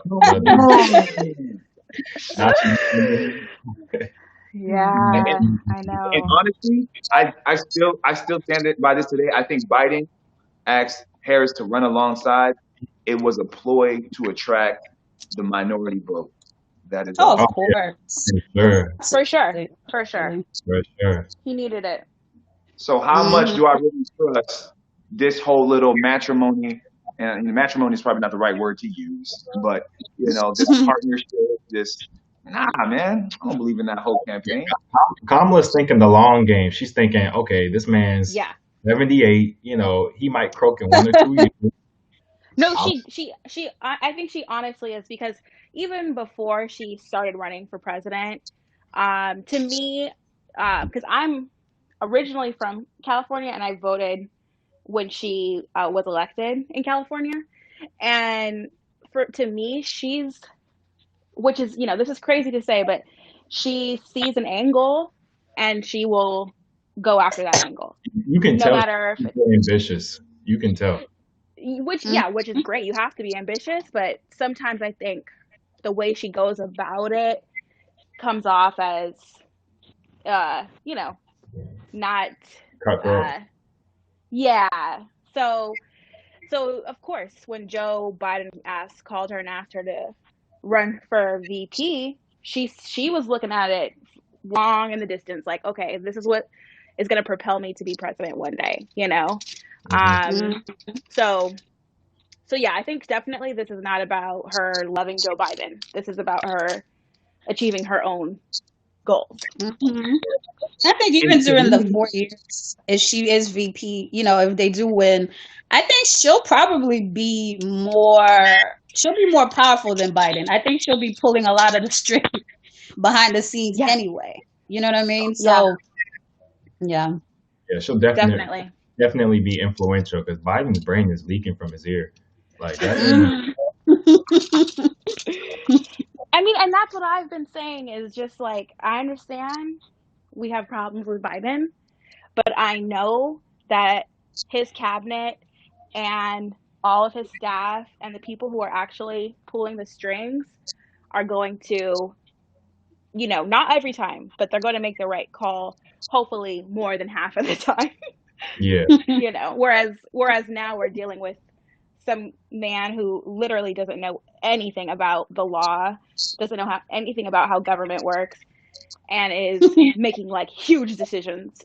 [SPEAKER 4] yeah, I know.
[SPEAKER 2] And honestly, I still stand by this today. I think Biden asked Harris to run alongside. It was a ploy to attract the minority vote. That is
[SPEAKER 3] of course.
[SPEAKER 4] For sure. He needed it.
[SPEAKER 2] So how much do I really trust this whole little matrimony? And matrimony is probably not the right word to use, but this partnership, nah, man, I don't believe in that whole campaign.
[SPEAKER 1] Kamala's thinking the long game. She's thinking, okay, this man's 78. He might croak in 1 or 2 years.
[SPEAKER 4] No, I think she honestly is, because even before she started running for president, to me, because I'm originally from California and I voted when she was elected in California, and to me, which is this is crazy to say, but she sees an angle and she will go after that angle.
[SPEAKER 1] You can tell
[SPEAKER 4] matter if
[SPEAKER 1] she's ambitious. You can tell.
[SPEAKER 4] which
[SPEAKER 3] Mm.
[SPEAKER 4] which is great. You have to be ambitious, but sometimes I think the way she goes about it comes off as you know, not
[SPEAKER 1] Cutthroat.
[SPEAKER 4] uh yeah. So of course, when Joe Biden called her and asked her to run for VP, she was looking at it long in the distance, like, okay, this is what is going to propel me to be president one day, you know.
[SPEAKER 1] Hmm.
[SPEAKER 4] Um, so yeah, I think definitely this is not about her loving Joe Biden. This is about her achieving her own goals.
[SPEAKER 3] Mm-hmm. I think
[SPEAKER 1] And
[SPEAKER 3] even
[SPEAKER 1] to
[SPEAKER 3] during the
[SPEAKER 1] me,
[SPEAKER 3] 4 years, if she is VP, if they do win, I think she'll probably be more powerful than Biden. I think she'll be pulling a lot of the strings behind the scenes
[SPEAKER 4] Yeah,
[SPEAKER 3] anyway. You know what I mean?
[SPEAKER 4] yeah,
[SPEAKER 3] So, yeah.
[SPEAKER 1] yeah, she'll
[SPEAKER 4] definitely.
[SPEAKER 1] definitely be influential because Biden's brain is leaking from his ear. Like that man.
[SPEAKER 3] Mhm.
[SPEAKER 4] I mean, and that's what I've been saying is just like, I understand we have problems with Biden, but I know that his cabinet and all of his staff and the people who are actually pulling the strings are going to, not every time, but they're going to make the right call, hopefully more than half of the time.
[SPEAKER 1] Yeah,
[SPEAKER 4] Whereas now we're dealing with some man who literally doesn't know anything about the law, doesn't know anything about how government works, and is making like huge decisions,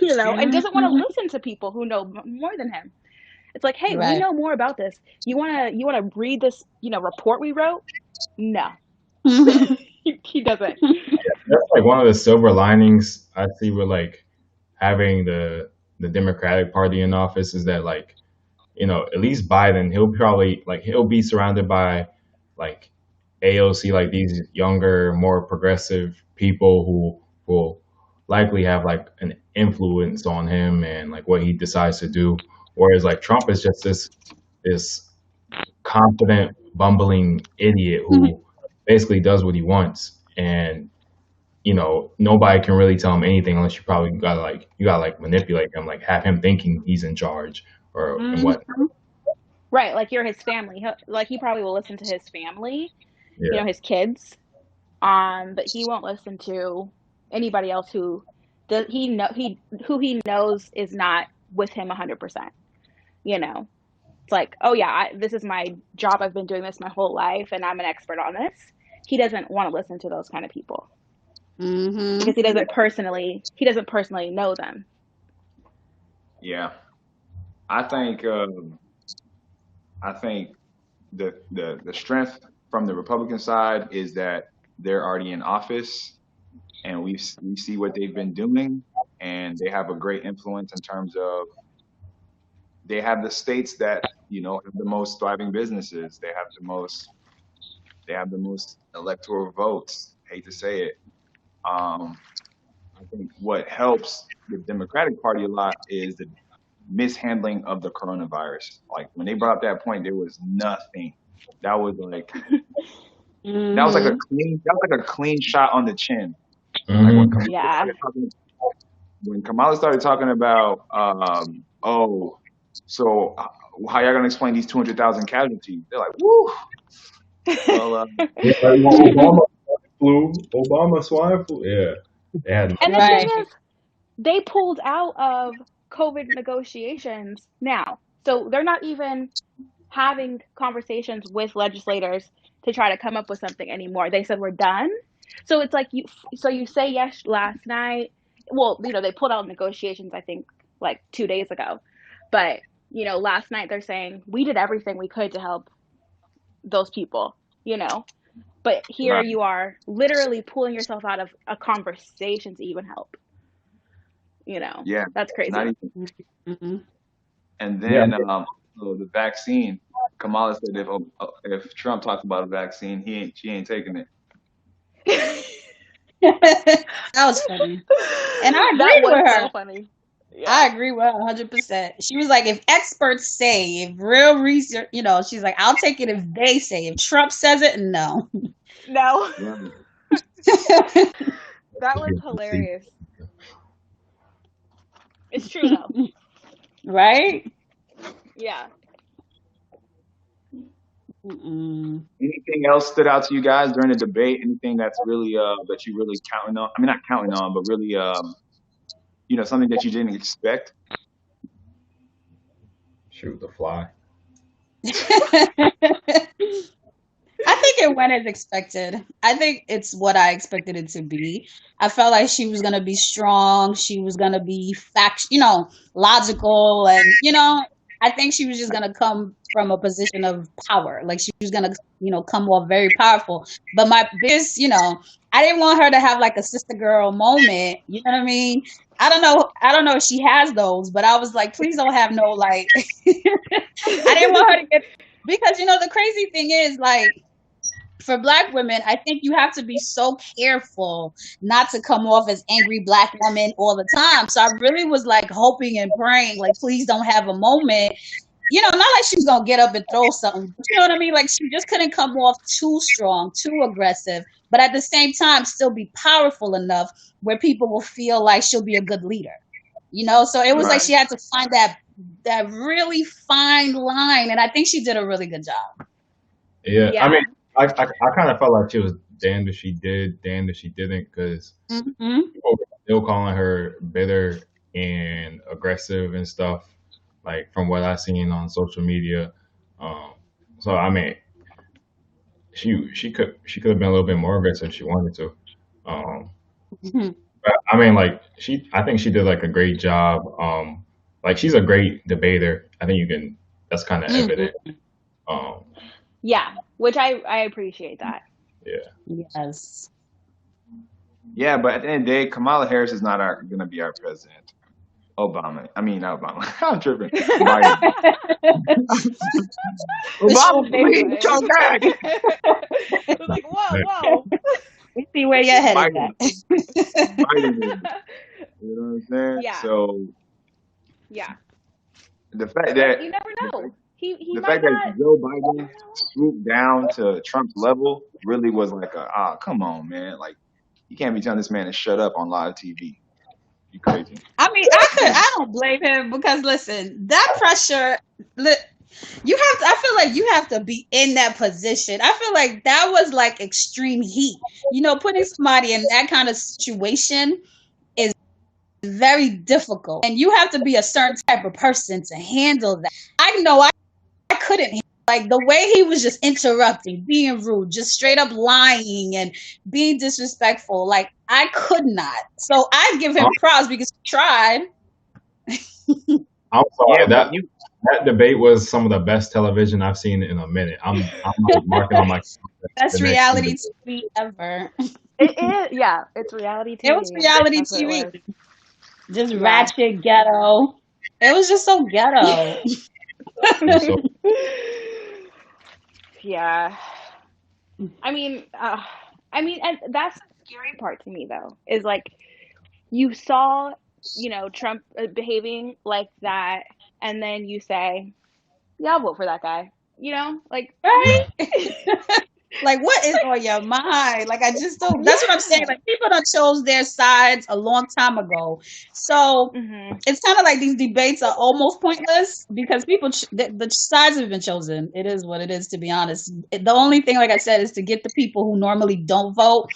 [SPEAKER 4] and doesn't want to
[SPEAKER 3] Mhm.
[SPEAKER 4] listen to people who know more than him. It's like, hey, we
[SPEAKER 3] Right.
[SPEAKER 4] know more about this. You wanna read this, report we wrote? No, he doesn't.
[SPEAKER 1] that's like one of the silver linings I see with like having the Democratic Party in office is that like at least Biden, he'll be surrounded by like AOC, like these younger, more progressive people who will likely have like an influence on him and like what he decides to do. Whereas like Trump is just this confident, bumbling idiot who basically does what he wants, and nobody can really tell him anything unless you gotta manipulate him, like have him thinking he's in charge or and
[SPEAKER 3] Mhm.
[SPEAKER 1] what.
[SPEAKER 4] Right, like you're his family. He probably will listen to his family,
[SPEAKER 1] Yeah.
[SPEAKER 4] his kids, but he won't listen to anybody else who he knows is not with him 100%. It's like, oh yeah, this is my job. I've been doing this my whole life, and I'm an expert on this. He doesn't want to listen to those kind of people
[SPEAKER 3] Mhm.
[SPEAKER 4] because he doesn't personally know them.
[SPEAKER 2] Yeah, I think I think the strength from the Republican side is that they're already in office, and we see what they've been doing, and they have a great influence in terms of they have the states that have the most thriving businesses. They have the most electoral votes. Hate to say it. Um, I think what helps the Democratic Party a lot is the mishandling of the coronavirus. Like when they brought up that point, there was nothing. That was like that was like a
[SPEAKER 3] Mhm.
[SPEAKER 2] clean shot on the chin. Like
[SPEAKER 1] Hmm.
[SPEAKER 4] Yeah.
[SPEAKER 2] When Kamala started talking about oh, so how y'all gonna explain these 200,000 casualties? They're like, woo. Well,
[SPEAKER 1] Yeah, Obama Obama swine flu. Yeah, they had.
[SPEAKER 4] And the thing
[SPEAKER 3] Right.
[SPEAKER 4] is, they pulled out of COVID negotiations now. So they're not even having conversations with legislators to try to come up with something anymore. They said we're done. So it's like you say yes last night. Well, they pulled out negotiations I think like 2 days ago. But, last night they're saying we did everything we could to help those people, you know. But here
[SPEAKER 2] right,
[SPEAKER 4] you are literally pulling yourself out of a conversation to even help.
[SPEAKER 2] yeah,
[SPEAKER 4] That's
[SPEAKER 2] not
[SPEAKER 4] crazy.
[SPEAKER 2] even.
[SPEAKER 3] Mhm.
[SPEAKER 2] And
[SPEAKER 1] Yeah,
[SPEAKER 2] then so the vaccine. Kamala said if Trump talks about a vaccine, she ain't taking it.
[SPEAKER 3] That was funny. And I
[SPEAKER 4] That
[SPEAKER 3] agreed
[SPEAKER 4] was
[SPEAKER 3] with her.
[SPEAKER 4] so funny. Yeah.
[SPEAKER 3] I agree with her 100%. She was like, if experts say, if real research, she's like, I'll take it if they say. If Trump says it, no.
[SPEAKER 4] No.
[SPEAKER 2] Right.
[SPEAKER 4] That was hilarious. It's true though.
[SPEAKER 3] Right?
[SPEAKER 4] Yeah.
[SPEAKER 2] Anything else stood out to you guys during the debate? Anything that's really that you really counting on? I mean, not counting on, but really something that you didn't expect.
[SPEAKER 1] Shoot the fly.
[SPEAKER 3] I think it went as expected. I think it's what I expected it to be. I felt like she was gonna be strong. She was gonna be logical, and I think she was just gonna come from a position of power. Like she was gonna, come off very powerful. But my biggest, I didn't want her to have like a sister girl moment. You know what I mean? I don't know. I don't know if she has those, but I was like, please don't have no like. I didn't want her to get because the crazy thing is like for Black women, I think you have to be so careful not to come off as angry Black woman all the time. So I really was like hoping and praying, like, please don't have a moment. Not like she was gonna get up and throw something. But you know what I mean? Like she just couldn't come off too strong, too aggressive, but at the same time still be powerful enough where people will feel like she'll be a good leader. So it was like she had to find that really fine line, and I think she did a really good job.
[SPEAKER 1] Yeah. I mean, I kind of felt like she was damned if she did, damned if she didn't, because people were still calling her bitter and aggressive and stuff, like from what I've seen on social media. So I mean, she could have been a little bit more aggressive if she wanted to. But I mean, like I think she did like a great job. Like she's a great debater. I think that's kind of evident.
[SPEAKER 4] Yeah, which I appreciate that.
[SPEAKER 1] Yeah.
[SPEAKER 3] Yes.
[SPEAKER 2] Yeah, but at the end of the day, Kamala Harris is not going to be our president. Not Obama. I'm tripping. Obama, please, y'all back.
[SPEAKER 4] I was like, whoa.
[SPEAKER 3] We see where your head is
[SPEAKER 2] at. You know what I'm saying?
[SPEAKER 4] Yeah.
[SPEAKER 2] So.
[SPEAKER 4] Yeah.
[SPEAKER 2] The fact that
[SPEAKER 4] you never know.
[SPEAKER 2] The fact that Joe Biden swooped down to Trump's level really was like come on, man. Like, you can't be telling this man to shut up on live TV. You crazy.
[SPEAKER 3] I mean, I don't blame him because listen, that pressure, I feel like you have to be in that position. I feel like that was like extreme heat. Putting somebody in that kind of situation is very difficult. And you have to be a certain type of person to handle that. I know I couldn't. Like the way he was just interrupting, being rude, just straight up lying and being disrespectful. Like I could not. So I give him props because he tried.
[SPEAKER 1] I'm sorry. That debate was some of the best television I've seen in a minute. I'm like marking on my
[SPEAKER 3] best reality TV ever.
[SPEAKER 4] It is, yeah. It's reality TV.
[SPEAKER 3] It was reality TV. Just ratchet ghetto. It was just so ghetto.
[SPEAKER 4] Yeah. I mean, and that's the scary part to me though, is like you saw, Trump behaving like that, and then you say, yeah, I'll vote for that guy. Like,
[SPEAKER 3] right? Like, what is on your mind? Like, I just don't. That's what I'm saying. Like, people done chose their sides a long time ago. So it's kind of like these debates are almost pointless because the sides have been chosen. It is what it is, to be honest. The only thing, like I said, is to get the people who normally don't vote,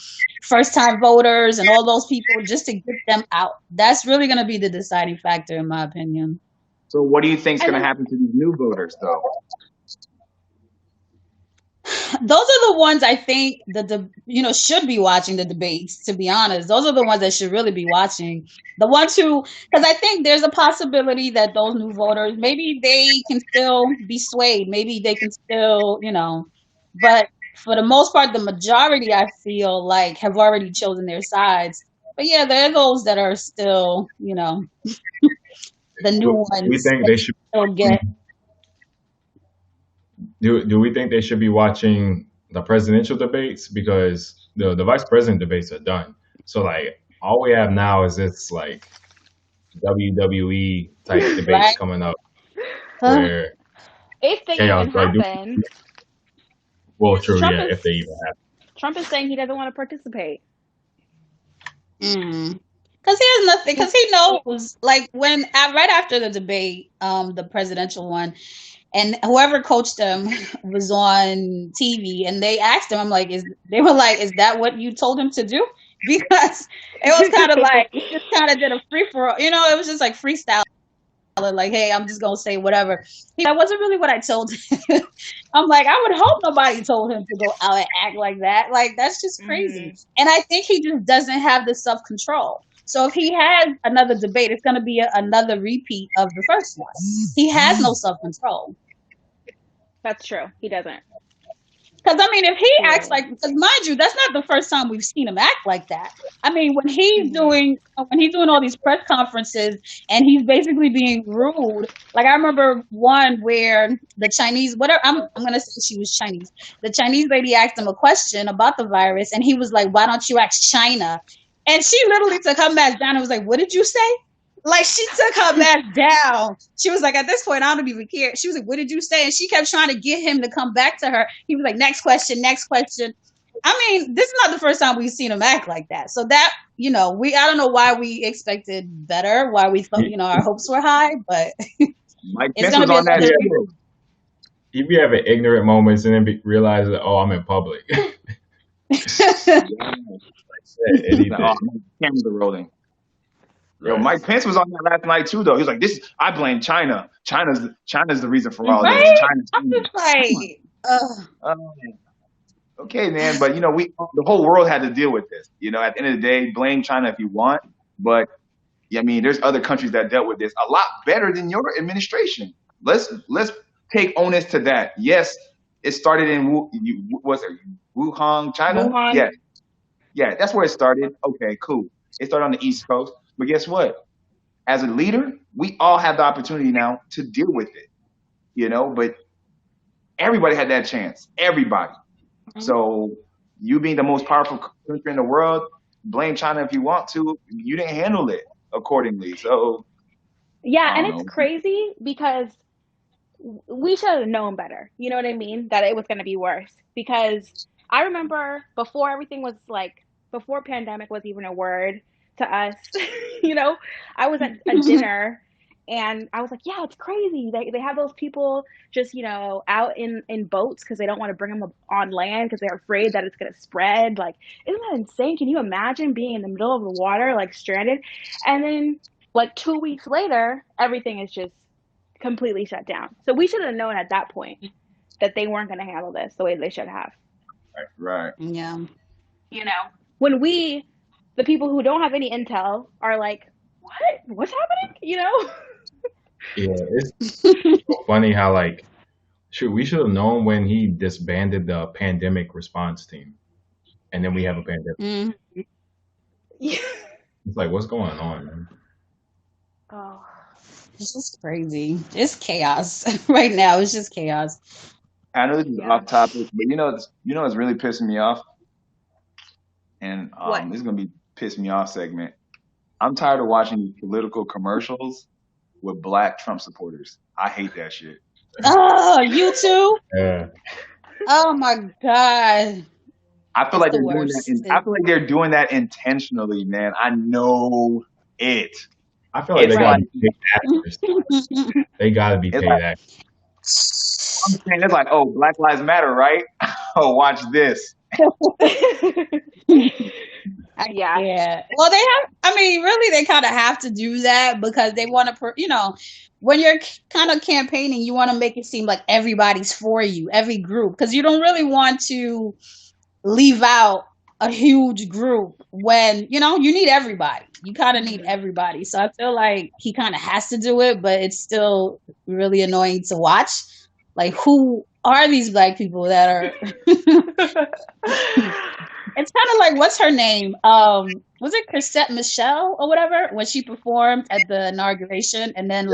[SPEAKER 3] first-time voters, and all those people, just to get them out. That's really going to be the deciding factor, in my opinion.
[SPEAKER 2] So, what do you think is going to happen to these new voters, though?
[SPEAKER 3] Those are the ones I think should be watching the debates, to be honest. Those are the ones that should really be watching. The ones because I think there's a possibility that those new voters, maybe they can still be swayed. Maybe they can still, but for the most part, the majority, I feel like, have already chosen their sides. But yeah, there are those that are still, the new ones.
[SPEAKER 1] We think they should
[SPEAKER 3] still get.
[SPEAKER 1] Do we think they should be watching the presidential debates, because the vice president debates are done? So like all we have now is it's like WWE type debates coming up where
[SPEAKER 4] if they even happen.
[SPEAKER 1] Well, true, yeah, if they even happen.
[SPEAKER 4] Trump is saying he doesn't want to participate.
[SPEAKER 3] Because he has nothing. Because he knows, like when right after the debate, the presidential one, and whoever coached him was on TV, and they asked him, I'm like, they were like, is that what you told him to do? Because it was kind of like he just kind of did a free for all, it was just like freestyle. Like, hey, I'm just gonna say whatever. That wasn't really what I told him. I'm like, I would hope nobody told him to go out and act like that. Like, that's just crazy. And I think he just doesn't have the self control. So if he has another debate, it's gonna be another repeat of the first one. He has no self control.
[SPEAKER 4] That's true. He doesn't.
[SPEAKER 3] Because I mean, if he acts like, because mind you, that's not the first time we've seen him act like that. I mean, when he's doing all these press conferences and he's basically being rude. Like I remember one where the Chinese, whatever, I'm gonna say she was Chinese. The Chinese lady asked him a question about the virus, and he was like, "Why don't you ask China?" And she literally took her mask down and was like, "What did you say?" Like she took her mask down. She was like, at this point, I don't even care. She was like, what did you say? And she kept trying to get him to come back to her. He was like, next question, next question. I mean, this is not the first time we've seen him act like that. So that, I don't know why we expected better, why we thought, our hopes were high, but
[SPEAKER 2] Mike Pence was on that too.
[SPEAKER 1] He'd be having ignorant moments and then realize that, oh, I'm in public.
[SPEAKER 2] Cameras are rolling. Yo, Mike Pence was on that last night too, though. He was like, I blame China. China's the reason for all this.
[SPEAKER 3] I'm just like,
[SPEAKER 2] okay, man, but the whole world had to deal with this. At the end of the day, blame China if you want, but I mean, there's other countries that dealt with this a lot better than your administration. Let's take onus to that. Yes, it started in Wuhan, China.
[SPEAKER 4] Wuhan.
[SPEAKER 2] Yeah, that's where it started. Okay, cool. It started on the East Coast. But guess what? As a leader, we all have the opportunity now to deal with it, but everybody had that chance. Everybody. Mm-hmm. So you being the most powerful country in the world, blame China if you want to. You didn't handle it accordingly. So
[SPEAKER 4] yeah, and it's crazy because we should have known better. You know what I mean? That it was going to be worse. Because I remember before everything was before pandemic was even a word to us, I was at a dinner and I was like, yeah, it's crazy. They have those people just, out in boats because they don't want to bring them on land because they're afraid that it's going to spread. Like, isn't that insane? Can you imagine being in the middle of the water, like stranded? And then 2 weeks later, everything is just completely shut down. So we should have known at that point that they weren't going to handle this the way they should have.
[SPEAKER 2] Right.
[SPEAKER 3] Yeah.
[SPEAKER 4] When the people who don't have any intel are like, what's happening?
[SPEAKER 1] Yeah, it's so funny how we should have known when he disbanded the pandemic response team, and then we have a pandemic.
[SPEAKER 3] Mm-hmm.
[SPEAKER 4] Yeah.
[SPEAKER 1] It's like, what's going on, man?
[SPEAKER 3] Oh, it's just crazy. It's chaos right now. It's just chaos.
[SPEAKER 2] I know this is off topic, but it's really pissing me off, and this is gonna be piss me off segment. I'm tired of watching political commercials with Black Trump supporters. I hate that shit.
[SPEAKER 3] Oh, you too?
[SPEAKER 1] Yeah.
[SPEAKER 3] Oh my God.
[SPEAKER 2] I feel like they're doing that. I feel like they're doing that intentionally, man. I know it.
[SPEAKER 1] I feel like they gotta be paid actors. They gotta be paid actors.
[SPEAKER 2] I'm saying it's like, oh, Black Lives Matter, right? Oh, watch this.
[SPEAKER 3] Yeah. Well, really, they kind of have to do that because they want to, when you're kind of campaigning, you want to make it seem like everybody's for you, every group, because you don't really want to leave out a huge group when, you need everybody. You kind of need everybody. So I feel like he kind of has to do it, but it's still really annoying to watch. Like, who are these Black people that are... It's kind of like, what's her name? Was it Cassette Michelle or whatever when she performed at the inauguration, and then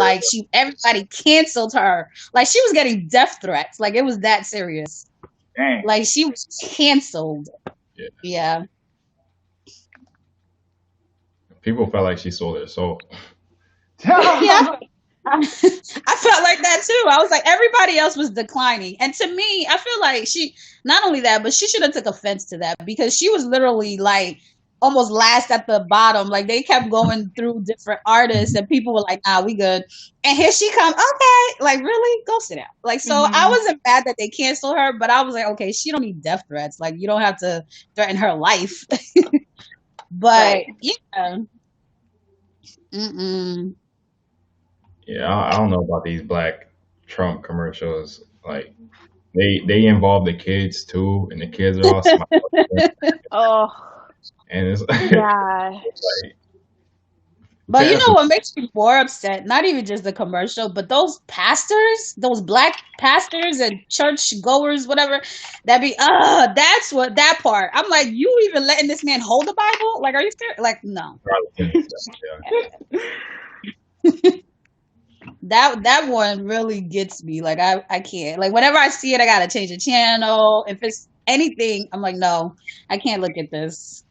[SPEAKER 3] everybody canceled her. Like, she was getting death threats. Like, it was that serious.
[SPEAKER 2] Dang.
[SPEAKER 3] Like, she was canceled. Yeah.
[SPEAKER 1] People felt like she sold her soul.
[SPEAKER 3] Yeah. I felt like that too. I was like, everybody else was declining, and to me, I feel like she not only that, but she should have took offense to that because she was literally like almost last at the bottom. Like they kept going through different artists, and people were like, "Nah, we good." And here she come. Okay, like really, go sit down. Like so, I wasn't mad that they canceled her, but I was like, okay, she don't need death threats. Like you don't have to threaten her life. But yeah. Mm-mm.
[SPEAKER 1] Yeah, I don't know about these black Trump commercials. Like they involve the kids too, and the kids are all smiling,
[SPEAKER 4] Oh,
[SPEAKER 1] and it's
[SPEAKER 4] yeah.
[SPEAKER 1] like
[SPEAKER 3] But you know
[SPEAKER 1] cancel.
[SPEAKER 3] what makes me more upset? Not even just the commercial, but those pastors, those black pastors and church goers, whatever, that be that's what that part. I'm like, you even letting this man hold the Bible? Like, are you serious? Like, no.
[SPEAKER 1] Yeah.
[SPEAKER 3] That one really gets me. Like I can't. Like whenever I see it, I gotta change the channel. If it's anything, I'm like, no, I can't look at this.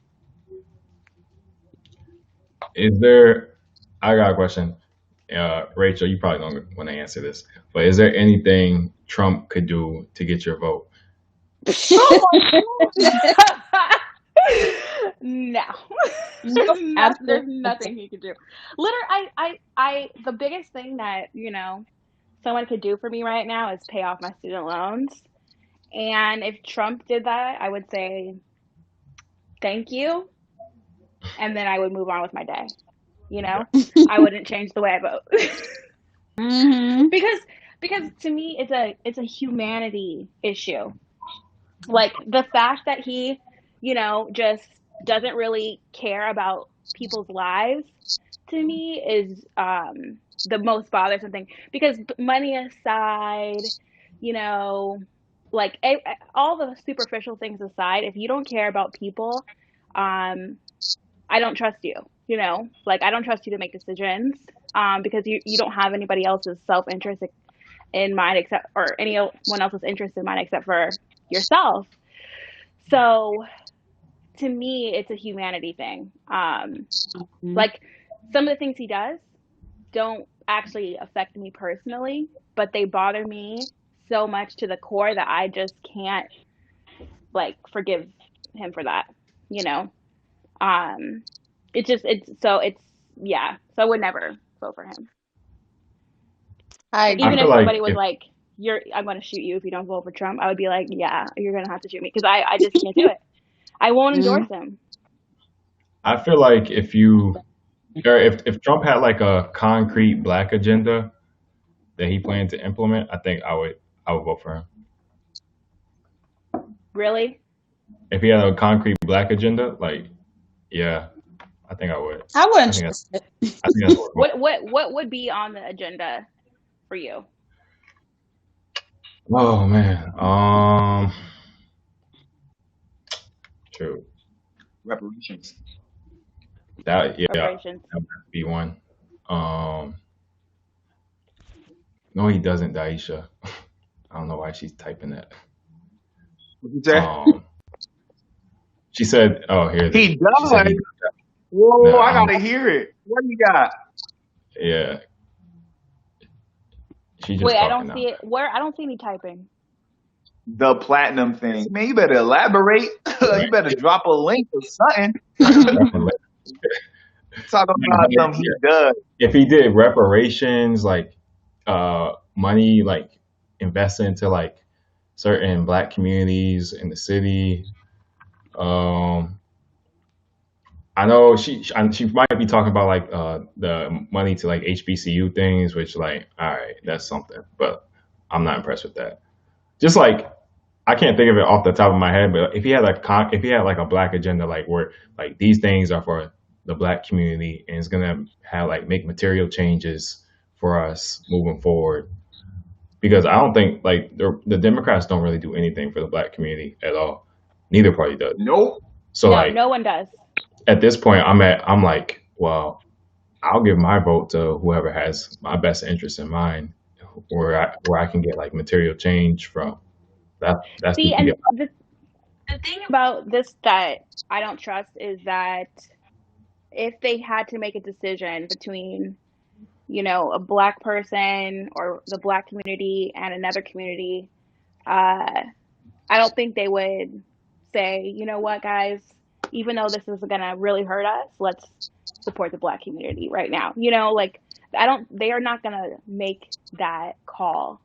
[SPEAKER 1] Is there? I got a question. Rachel, you probably don't want to answer this, but is there anything Trump could do to get your vote?
[SPEAKER 4] No.
[SPEAKER 3] Nope,
[SPEAKER 4] There's
[SPEAKER 3] absolutely.
[SPEAKER 4] nothing he could do. Literally, the biggest thing that, someone could do for me right now is pay off my student loans. And if Trump did that, I would say thank you, and then I would move on with my day. I wouldn't change the way I vote.
[SPEAKER 3] Mm-hmm.
[SPEAKER 4] because to me it's a humanity issue. Like the fact that he, just doesn't really care about people's lives, to me is the most bothersome thing. Because money aside, like all the superficial things aside, if you don't care about people, I don't trust you. Like I don't trust you to make decisions, because you don't have anybody else's self-interest in mind except, or anyone else's interest in mind except for yourself. So to me, it's a humanity thing. Like some of the things he does don't actually affect me personally, but they bother me so much to the core that I just can't like forgive him for that. You know, it's yeah. So I would never vote for him.
[SPEAKER 3] I
[SPEAKER 4] Like
[SPEAKER 3] agree.
[SPEAKER 4] even
[SPEAKER 1] I feel
[SPEAKER 4] if
[SPEAKER 1] like
[SPEAKER 4] somebody was like, I'm going to shoot you if you don't vote for Trump," I would be like, "Yeah, you're going to have to shoot me," because I just can't do it. I won't endorse him.
[SPEAKER 1] I feel like if you or if Trump had like a concrete black agenda that he planned to implement, I think I would vote for him.
[SPEAKER 4] Really?
[SPEAKER 1] If he had a concrete black agenda, like yeah, I think I would.
[SPEAKER 3] I
[SPEAKER 1] I
[SPEAKER 3] wouldn't
[SPEAKER 1] think
[SPEAKER 3] trust it.
[SPEAKER 1] I think that's what.
[SPEAKER 4] What would be on the agenda for you?
[SPEAKER 1] Oh man, true.
[SPEAKER 2] Reparations.
[SPEAKER 1] That yeah, that
[SPEAKER 4] Reparations.
[SPEAKER 1] would be one. Um, no, he doesn't, Daisha. I don't know why she's typing that.
[SPEAKER 2] What'd you say?
[SPEAKER 1] She said, "Oh, here it is."
[SPEAKER 2] He
[SPEAKER 1] She
[SPEAKER 2] does.
[SPEAKER 1] said,
[SPEAKER 2] Whoa,
[SPEAKER 1] no,
[SPEAKER 2] I gotta hear it. What do you got?
[SPEAKER 1] yeah, she just
[SPEAKER 4] Wait, I
[SPEAKER 1] talking
[SPEAKER 4] don't
[SPEAKER 1] now.
[SPEAKER 4] see it. Where? I don't see any typing.
[SPEAKER 2] The platinum thing. Man, you better elaborate. You better drop a link or something. Talk about something he does.
[SPEAKER 1] If he did reparations, like money, like invested into like certain black communities in the city. I know she might be talking about like the money to like HBCU things, which like all right, that's something, but I'm not impressed with that. Just like I can't think of it off the top of my head, but if he had if he had like a black agenda, like where like these things are for the black community and it's gonna have like make material changes for us moving forward, because I don't think like the Democrats don't really do anything for the black community at all. Neither party does.
[SPEAKER 2] Nope.
[SPEAKER 1] So
[SPEAKER 4] No,
[SPEAKER 1] like
[SPEAKER 4] no one does.
[SPEAKER 1] at this point, I'm like, well, I'll give my vote to whoever has my best interest in mind, where I can get like material change from. That's
[SPEAKER 4] See,
[SPEAKER 1] who can
[SPEAKER 4] and
[SPEAKER 1] get.
[SPEAKER 4] the thing about this that I don't trust is that if they had to make a decision between, a black person or the black community and another community, I don't think they would say, you know what, guys, even though this is gonna really hurt us, let's support the Black community right now. You know, like they are not gonna make that call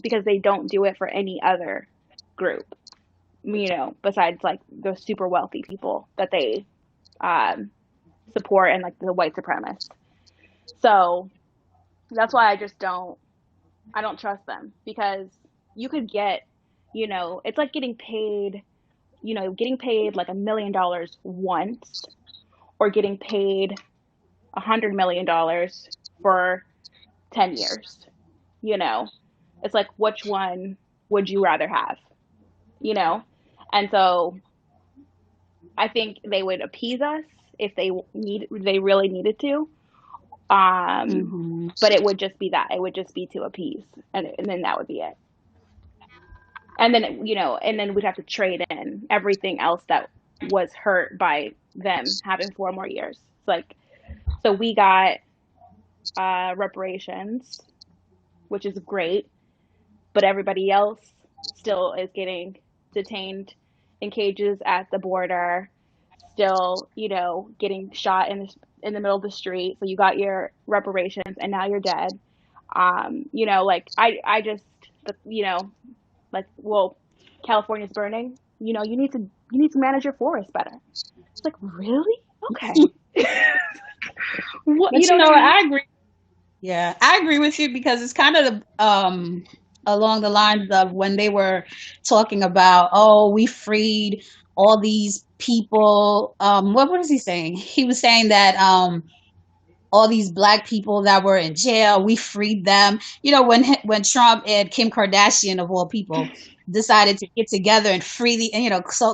[SPEAKER 4] because they don't do it for any other group, you know, besides like the super wealthy people that they support and like the white supremacists. So that's why I don't trust them, because you could get, you know, it's like getting paid like $1 million once, or getting paid $100 million for 10 years. You know, it's like, which one would you rather have? You know, and so I think they would appease us if they really needed to. But it would just be that. It would just be to appease, and then that would be it. And then, you know, and then we'd have to trade in everything else that was hurt by them having 4 more years. It's like, so we got reparations, which is great, but everybody else still is getting detained in cages at the border, still, you know, getting shot in the middle of the street. So you got your reparations, and now you're dead. You know, like I just, you know, like, well, California's burning. You know, you need to manage your forest better. It's like, really? Okay.
[SPEAKER 3] But you know, I agree. Yeah, I agree with you, because it's kind of along the lines of when they were talking about, oh, we freed all these people. What was he saying? He was saying that all these Black people that were in jail, we freed them. You know, when Trump and Kim Kardashian, of all people, decided to get together and free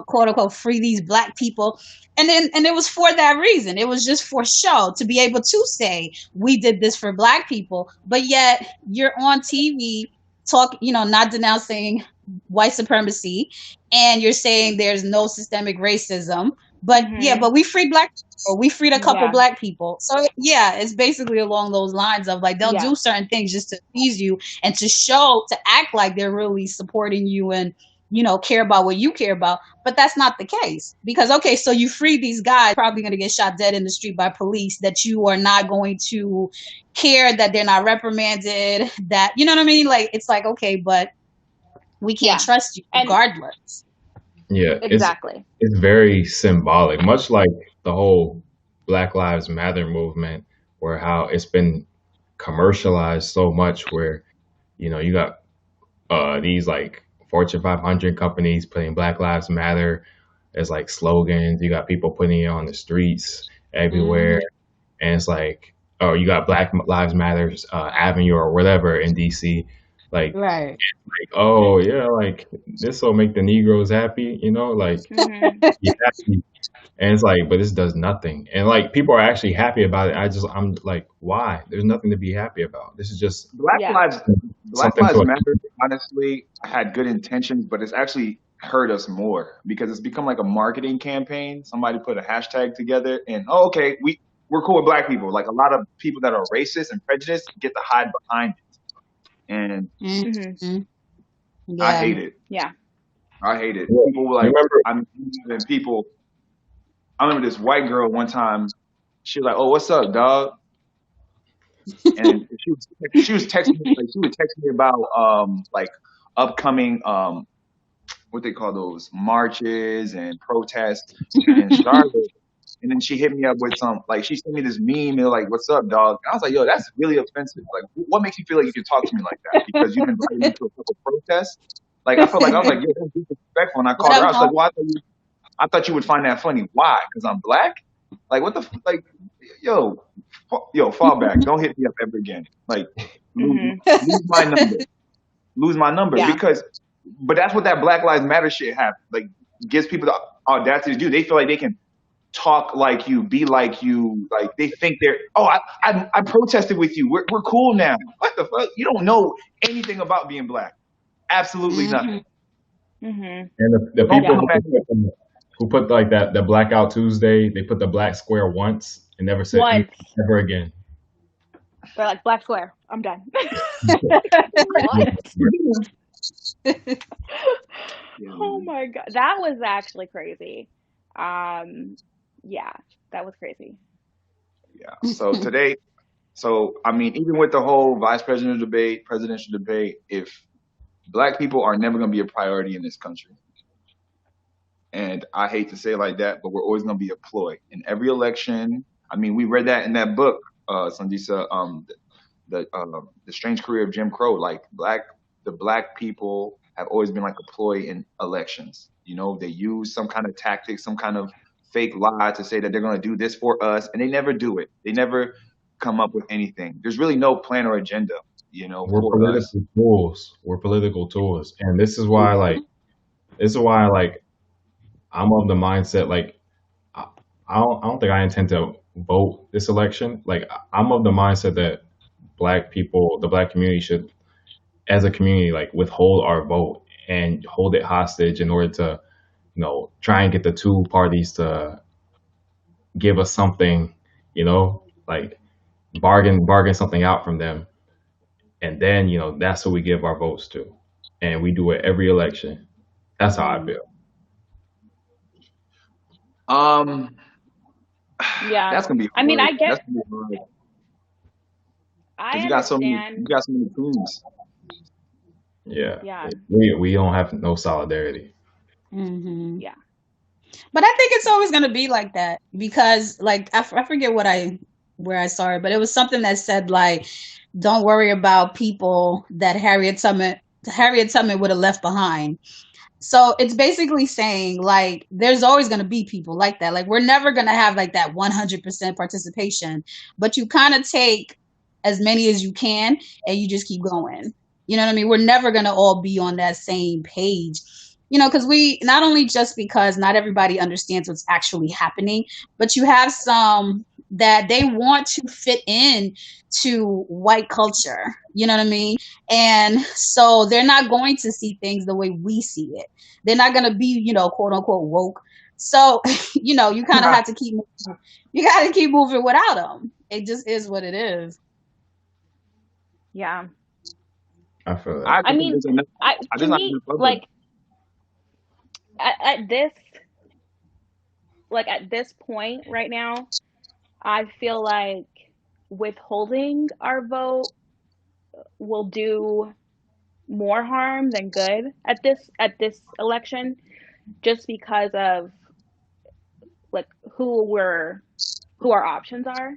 [SPEAKER 3] quote unquote, free these Black people. And it was for that reason. It was just for show, to be able to say we did this for Black people. But yet you're on TV not denouncing white supremacy, and you're saying there's no systemic racism. But but we freed Black people. We freed a couple Black people. So yeah, it's basically along those lines of like, they'll do certain things just to appease you and to act like they're really supporting you and, you know, care about what you care about. But that's not the case, because, okay, so you free these guys, probably going to get shot dead in the street by police, that you are not going to care that they're not reprimanded, that, you know what I mean? Like, it's like, okay, but we can't trust you regardless.
[SPEAKER 1] Yeah,
[SPEAKER 4] exactly.
[SPEAKER 1] It's very symbolic, much like the whole Black Lives Matter movement, where how it's been commercialized so much, where, you know, you got these like Fortune 500 companies putting Black Lives Matter as like slogans. You got people putting it on the streets everywhere, and it's like, oh, you got Black Lives Matter Avenue or whatever in DC. Like,
[SPEAKER 3] right.
[SPEAKER 1] Like, oh yeah, like this will make the Negroes happy, you know, like be happy. And it's like, but this does nothing. And like, people are actually happy about it. I'm like, why? There's nothing to be happy about. This is just
[SPEAKER 2] Black Lives Matter, honestly, had good intentions, but it's actually hurt us more, because it's become like a marketing campaign. Somebody put a hashtag together, and oh, okay, we're cool with Black people. Like, a lot of people that are racist and prejudiced get to hide behind it. And I hate it.
[SPEAKER 4] Yeah.
[SPEAKER 2] I hate it. People were like, I remember this white girl one time, she was like, oh, what's up, dog? And she was texting me, like, she would text me about like upcoming what they call those marches and protests in Charlotte. And then she hit me up with she sent me this meme, and like, what's up, dog? And I was like, yo, that's really offensive. Like, what makes you feel like you can talk to me like that? Because you invited me to a couple protests? Like, I felt like, I was like, yo, that's disrespectful. And I called her, I was like, well, I thought you would find that funny. Why? Because I'm Black? Like, what the, like, yo, fall back. Don't hit me up ever again. Like, lose my number. Lose my number. But that's what that Black Lives Matter shit gives people the audacity to do. They feel like they can talk like you, be like you, like they think they're, I protested with you, we're cool now. What the fuck? You don't know anything about being Black. Absolutely nothing.
[SPEAKER 1] And the people who put like that, the Blackout Tuesday, they put the black square once and never said never again.
[SPEAKER 4] They're like, black square, I'm done. Oh my God, that was actually crazy. Yeah, that was crazy.
[SPEAKER 2] Yeah. So today, I mean, even with the whole vice presidential debate, presidential debate, if black people are never going to be a priority in this country, and I hate to say it like that, but we're always going to be a ploy in every election. I mean, we read that in that book, Sandisa, the strange career of Jim Crow. Like the black people have always been like a ploy in elections. You know, they use some kind of tactic, some kind of fake lie to say that they're going to do this for us, and they never do it. They never come up with anything. There's really no plan or agenda, you know,
[SPEAKER 1] We're
[SPEAKER 2] for us.
[SPEAKER 1] political tools. We're political tools, and this is why like I'm of the mindset like I, I don't think I intend to vote this election. Like I'm of the mindset that black people, the black community should, as a community, like withhold our vote and hold it hostage in order to, try and get the two parties to give us something, like bargain something out from them, and then that's who we give our votes to, and we do it every election. That's how I
[SPEAKER 3] Mm.
[SPEAKER 1] feel.
[SPEAKER 2] Um,
[SPEAKER 4] Yeah.
[SPEAKER 2] that's gonna be
[SPEAKER 4] I mean,
[SPEAKER 2] hard.
[SPEAKER 4] I get,
[SPEAKER 2] That's gonna be hard
[SPEAKER 4] I
[SPEAKER 2] because
[SPEAKER 4] understand.
[SPEAKER 2] you got so many teams.
[SPEAKER 1] Yeah,
[SPEAKER 4] Yeah.
[SPEAKER 1] we don't have no solidarity.
[SPEAKER 3] Hmm.
[SPEAKER 4] Yeah.
[SPEAKER 3] But I think it's always going to be like that because, like, I forget where I saw it, but it was something that said like, "Don't worry about people that Harriet Tubman would have left behind." So it's basically saying like, there's always going to be people like that. Like, we're never going to have like that 100% participation, but you kind of take as many as you can and you just keep going. You know what I mean? We're never going to all be on that same page. Because we not only just because not everybody understands what's actually happening, but you have some that they want to fit in to white culture. You know what I mean? And so they're not going to see things the way we see it. They're not going to be, quote unquote woke. So, you kind of have to keep moving. You got to keep moving without them. It just is what it is.
[SPEAKER 4] Yeah.
[SPEAKER 1] I feel
[SPEAKER 2] I
[SPEAKER 1] that.
[SPEAKER 4] I
[SPEAKER 2] just think
[SPEAKER 4] mean,
[SPEAKER 2] there's enough.
[SPEAKER 4] to
[SPEAKER 2] There's not
[SPEAKER 4] me,
[SPEAKER 2] enough of them.
[SPEAKER 4] like at this, at this point right now, I feel like withholding our vote will do more harm than good at this election, just because of like who our options are.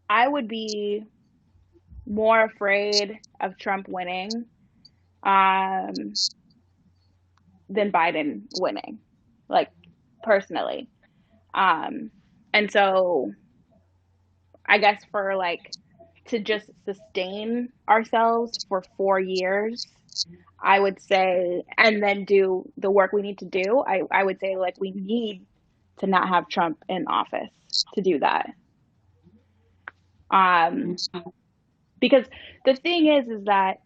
[SPEAKER 4] I would be more afraid of Trump winning um than Biden winning, like, personally. Um and so I guess for like to just sustain ourselves for 4 years, I would say, and then do the work we need to do, I would say like we need to not have Trump in office to do that. Um because the thing is that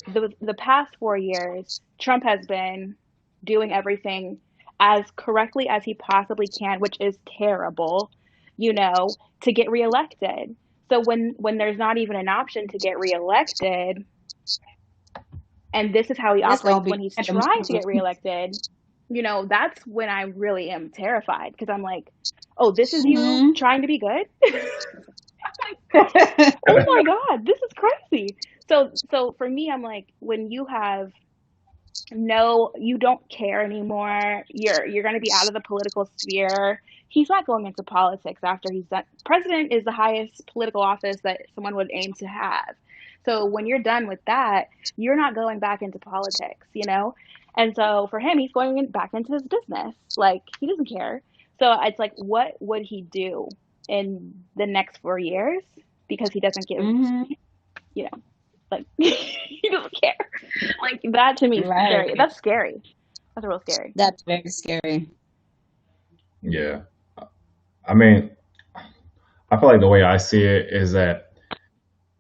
[SPEAKER 4] the past 4 years, Trump has been doing everything as correctly as he possibly can, which is terrible, to get reelected. So when there's not even an option to get reelected, and this is how he
[SPEAKER 3] It's going
[SPEAKER 4] operates
[SPEAKER 3] to be
[SPEAKER 4] when he's
[SPEAKER 3] random
[SPEAKER 4] trying to
[SPEAKER 3] too.
[SPEAKER 4] get reelected, that's when I really am terrified, because I'm like, oh, this is you
[SPEAKER 3] Mhm.
[SPEAKER 4] trying to be good? Oh my God, this is crazy. So for me, I'm like, when you have no, you don't care anymore. You're going to be out of the political sphere. He's not going into politics after he's done. President is the highest political office that someone would aim to have. So when you're done with that, you're not going back into politics. And so for him, he's going back into his business. Like, he doesn't care. So it's like, what would he do in the next 4 years? Because he doesn't give,
[SPEAKER 3] Mhm.
[SPEAKER 4] you know, like, he doesn't care. Like, that to me is scary.
[SPEAKER 3] Right.
[SPEAKER 4] That's scary. That's real scary.
[SPEAKER 3] That's very scary.
[SPEAKER 1] Yeah, I mean, I feel like the way I see it is that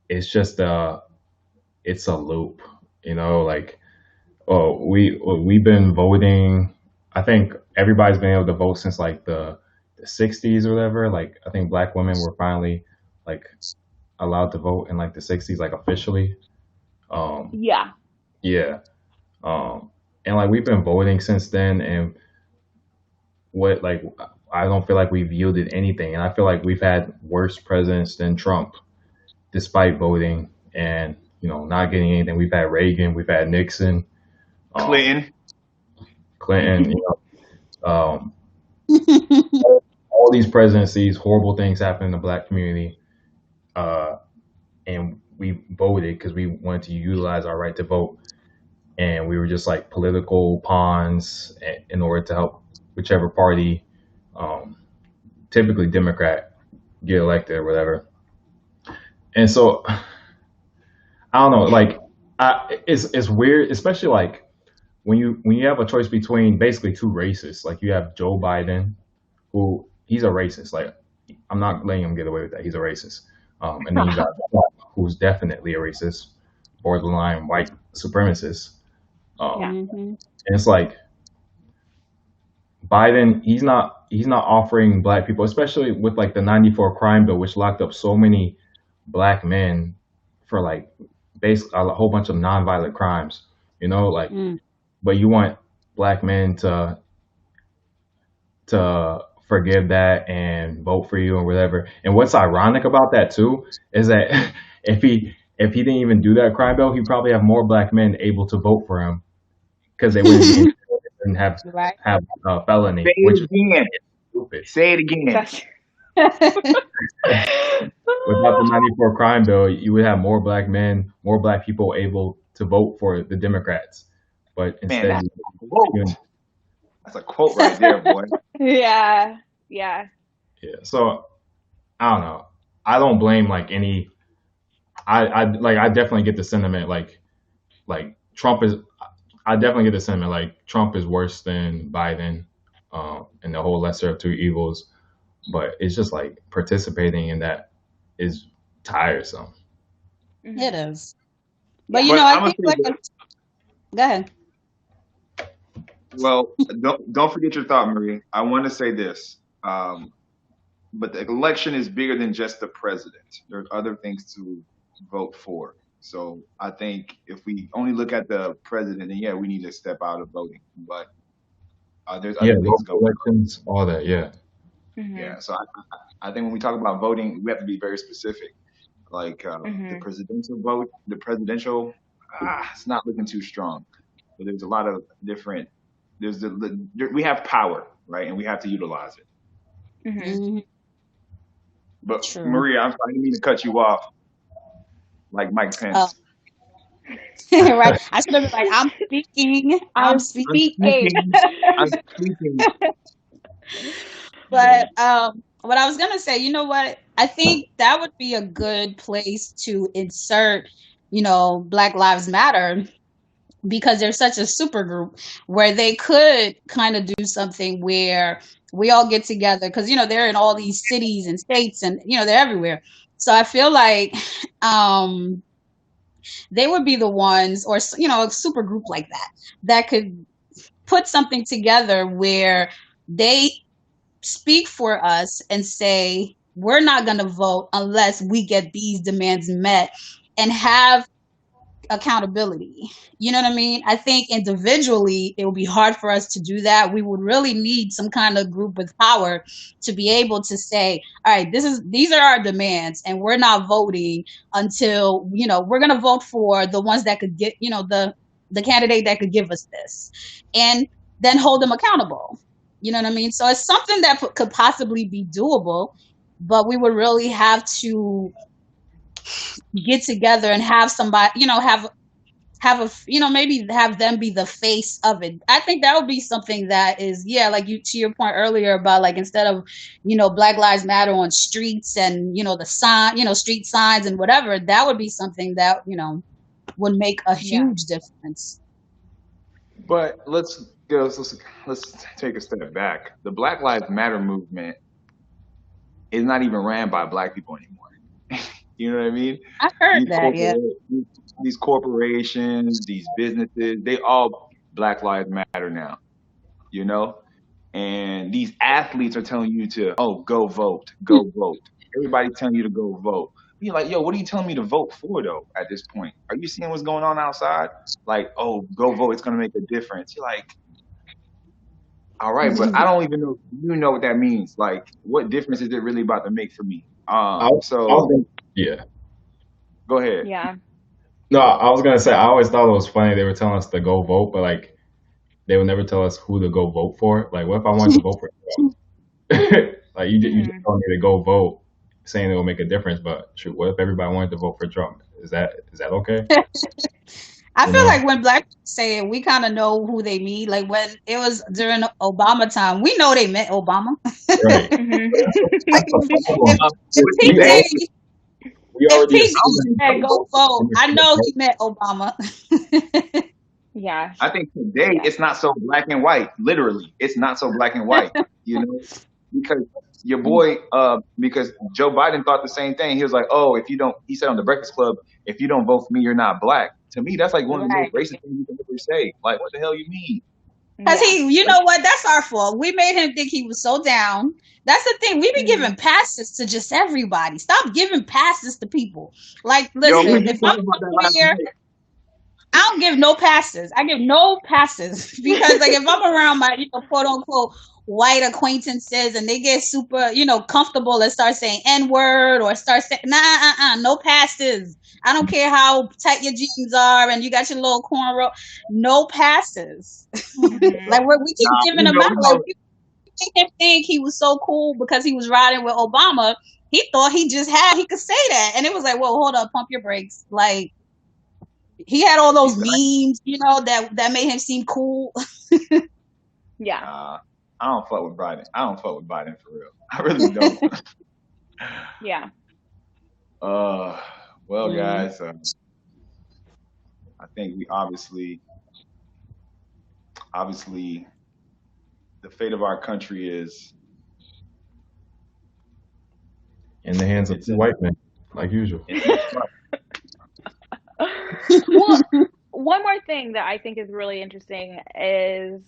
[SPEAKER 1] it's just it's a loop. Like, oh, we've been voting. I think everybody's been able to vote since like the '60s or whatever. Like, I think black women were finally like allowed to vote in like the '60s, like officially. Um,
[SPEAKER 4] Yeah.
[SPEAKER 1] yeah. Um, and like we've been voting since then, and what like I don't feel like we've yielded anything, and I feel like we've had worse presidents than Trump, despite voting and not getting anything. We've had Reagan, we've had Nixon, um,
[SPEAKER 2] Clinton.
[SPEAKER 1] Clinton. All these presidencies, horrible things happen in the black community, uh, and we voted because we wanted to utilize our right to vote, and we were just like political pawns in order to help whichever party, um, typically Democrat, get elected or whatever. And so I don't know, like it's weird, especially like when you have a choice between basically two races. Like you have Joe Biden, who he's a racist. Like I'm not letting him get away with that. He's a racist. And then you got Trump, who's definitely a racist, borderline white supremacist.
[SPEAKER 4] Yeah.
[SPEAKER 3] Mhm.
[SPEAKER 1] And it's like Biden, he's not offering black people, especially with like the '94 crime bill, which locked up so many black men for like basically a whole bunch of nonviolent crimes. Like,
[SPEAKER 3] Mm.
[SPEAKER 1] but you want black men to forgive that and vote for you or whatever. And what's ironic about that too is that if he didn't even do that crime bill, he'd probably have more black men able to vote for him because they wouldn't be in jail and
[SPEAKER 3] Right.
[SPEAKER 1] have a felony,
[SPEAKER 2] Say
[SPEAKER 1] which
[SPEAKER 2] it
[SPEAKER 1] is
[SPEAKER 2] again.
[SPEAKER 1] stupid.
[SPEAKER 2] Say it again.
[SPEAKER 4] That's
[SPEAKER 1] Without the '94 crime bill, you would have more black men, more black people able to vote for the Democrats. But
[SPEAKER 2] Man,
[SPEAKER 1] instead,
[SPEAKER 2] that's a quote. That's a quote right there, boy.
[SPEAKER 4] yeah. Yeah.
[SPEAKER 1] yeah. So I don't know. I don't blame like any. I definitely get the sentiment like Trump is. I definitely get the sentiment like Trump is worse than Biden, and the whole lesser of two evils. But it's just like participating in that is tiresome.
[SPEAKER 3] It
[SPEAKER 4] Mhm.
[SPEAKER 3] is. But
[SPEAKER 4] Yeah.
[SPEAKER 2] But
[SPEAKER 3] I
[SPEAKER 2] I'm gonna
[SPEAKER 3] think
[SPEAKER 2] say
[SPEAKER 3] like
[SPEAKER 2] this.
[SPEAKER 3] go ahead.
[SPEAKER 2] Well, don't forget your thought, Marie. I want to say this. But the election is bigger than just the president. There's other things to vote for. So I think if we only look at the president, then yeah, we need to step out of voting. But there's
[SPEAKER 1] Yeah,
[SPEAKER 2] other things
[SPEAKER 1] local
[SPEAKER 2] going on.
[SPEAKER 1] elections, all that. Yeah,
[SPEAKER 4] Mhm.
[SPEAKER 2] Yeah. So I think when we talk about voting, we have to be very specific. Like the
[SPEAKER 4] Mhm.
[SPEAKER 2] presidential vote, the presidential, it's not looking too strong. But there's a lot of different. We have power, right, and we have to utilize it.
[SPEAKER 4] Mhm.
[SPEAKER 3] Mhm.
[SPEAKER 2] But
[SPEAKER 3] True.
[SPEAKER 2] Maria, I didn't mean to cut you off like Mike
[SPEAKER 3] Oh,
[SPEAKER 2] Pence.
[SPEAKER 3] right. I should have been like, I'm speaking. I'm
[SPEAKER 4] I'm
[SPEAKER 2] I'm
[SPEAKER 3] speaking.
[SPEAKER 4] speaking.
[SPEAKER 2] speaking. I'm speaking.
[SPEAKER 3] But what I was gonna say, you know what? I think that would be a good place to insert, Black Lives Matter because they're such a super group where they could kind of do something where we all get together because they're in all these cities and states and they're everywhere. So I feel like um they would be the ones or a super group like that could put something together where they speak for us and say we're not going to vote unless we get these demands met and have accountability. You know what I mean? I think individually it would be hard for us to do that. We would really need some kind of group with power to be able to say, all right, these are our demands and we're not voting until, we're going to vote for the ones that could get, the candidate that could give us this and then hold them accountable. You know what I mean? So it's something that could possibly be doable, but we would really have to get together and have somebody, have a maybe have them be the face of it. I think that would be something that is, yeah, like you to your point earlier about like instead of Black Lives Matter on streets and the sign, street signs and whatever, that would be something that would make a
[SPEAKER 4] Yeah.
[SPEAKER 3] huge difference.
[SPEAKER 2] But let's take a step back. The Black Lives Matter movement is not even ran by black people anymore. You know what I mean?
[SPEAKER 3] I've heard
[SPEAKER 2] These
[SPEAKER 3] that, yeah.
[SPEAKER 2] these corporations, these businesses, they all Black Lives Matter now. You know, and these athletes are telling you to go vote, go vote. Everybody's telling you to go vote. You're like, yo, what are you telling me to vote for though? At this point, are you seeing what's going on outside? Like, oh, go vote, it's gonna make a difference. You're like, All right, but I don't even know if you know what that means. Like, what difference is it really about to make for me?
[SPEAKER 1] I was
[SPEAKER 2] So
[SPEAKER 1] gonna, yeah.
[SPEAKER 2] go ahead.
[SPEAKER 4] Yeah.
[SPEAKER 1] No, I was gonna say I always thought it was funny they were telling us to go vote, but like they would never tell us who to go vote for. Like, what if I wanted to vote for Trump? Like, you just
[SPEAKER 4] Hmm.
[SPEAKER 1] told me to go vote, saying it will make a difference. But shoot, what if everybody wanted to vote for Trump? Is that okay?
[SPEAKER 3] I
[SPEAKER 1] You
[SPEAKER 3] feel
[SPEAKER 1] know,
[SPEAKER 3] like when black people say it, we kind of know who they mean. Like when it was during Obama time, we know they meant Obama.
[SPEAKER 1] right?
[SPEAKER 4] Hmm.
[SPEAKER 1] That's the problem.
[SPEAKER 3] If
[SPEAKER 2] What
[SPEAKER 3] P
[SPEAKER 2] you
[SPEAKER 1] We
[SPEAKER 2] say?
[SPEAKER 3] Diddy,
[SPEAKER 1] already we
[SPEAKER 3] if
[SPEAKER 1] already
[SPEAKER 3] P Diddy
[SPEAKER 1] assumed
[SPEAKER 3] said go vote, I know
[SPEAKER 1] right?
[SPEAKER 3] he meant Obama.
[SPEAKER 4] Yeah.
[SPEAKER 2] I think today
[SPEAKER 4] Yeah.
[SPEAKER 2] it's not so black and white. Literally, it's not so black and white. You know, because your boy, because Joe Biden thought the same thing. He was like, "Oh, if you don't," he said on the Breakfast Club, "If you don't vote for me, you're not black." To me, that's like one of the most
[SPEAKER 3] Right.
[SPEAKER 2] racist things you can ever say. Like, what the hell you mean?
[SPEAKER 3] Cause
[SPEAKER 4] Yeah.
[SPEAKER 3] you know what? That's our fault. We made him think he was so down. That's the thing. We be
[SPEAKER 4] Hmm.
[SPEAKER 3] giving passes to just everybody. Stop giving passes to people. Like,
[SPEAKER 2] Yo, we
[SPEAKER 3] listen, if
[SPEAKER 2] just
[SPEAKER 3] I'm
[SPEAKER 2] talking about that last
[SPEAKER 3] somewhere,
[SPEAKER 2] night.
[SPEAKER 3] I don't give no passes. I give no passes because, like, if I'm around my, quote unquote white acquaintances and they get super, comfortable and start saying N word or start saying no passes. I don't care how tight your jeans are and you got your little cornrow. No passes.
[SPEAKER 4] Hmm.
[SPEAKER 3] Like we keep
[SPEAKER 2] Nah,
[SPEAKER 3] giving
[SPEAKER 2] we
[SPEAKER 3] him
[SPEAKER 2] know,
[SPEAKER 3] out.
[SPEAKER 2] we
[SPEAKER 3] Like
[SPEAKER 2] know.
[SPEAKER 3] we make him think he was so cool because he was riding with Obama. He thought he could say that, and it was like, well, hold up, pump your brakes. Like he had all those
[SPEAKER 2] Exactly.
[SPEAKER 3] memes, that made him seem cool.
[SPEAKER 4] Yeah.
[SPEAKER 2] I don't fuck with Biden. I don't fuck with Biden for real. I really don't.
[SPEAKER 4] Yeah.
[SPEAKER 2] Uh, well,
[SPEAKER 3] Mm.
[SPEAKER 2] guys, I think we obviously, the fate of our country is
[SPEAKER 1] In the hands of
[SPEAKER 2] it's
[SPEAKER 1] two
[SPEAKER 2] in
[SPEAKER 1] white men, like usual.
[SPEAKER 2] it's in Trump.
[SPEAKER 4] Well, one more thing that I think is really interesting is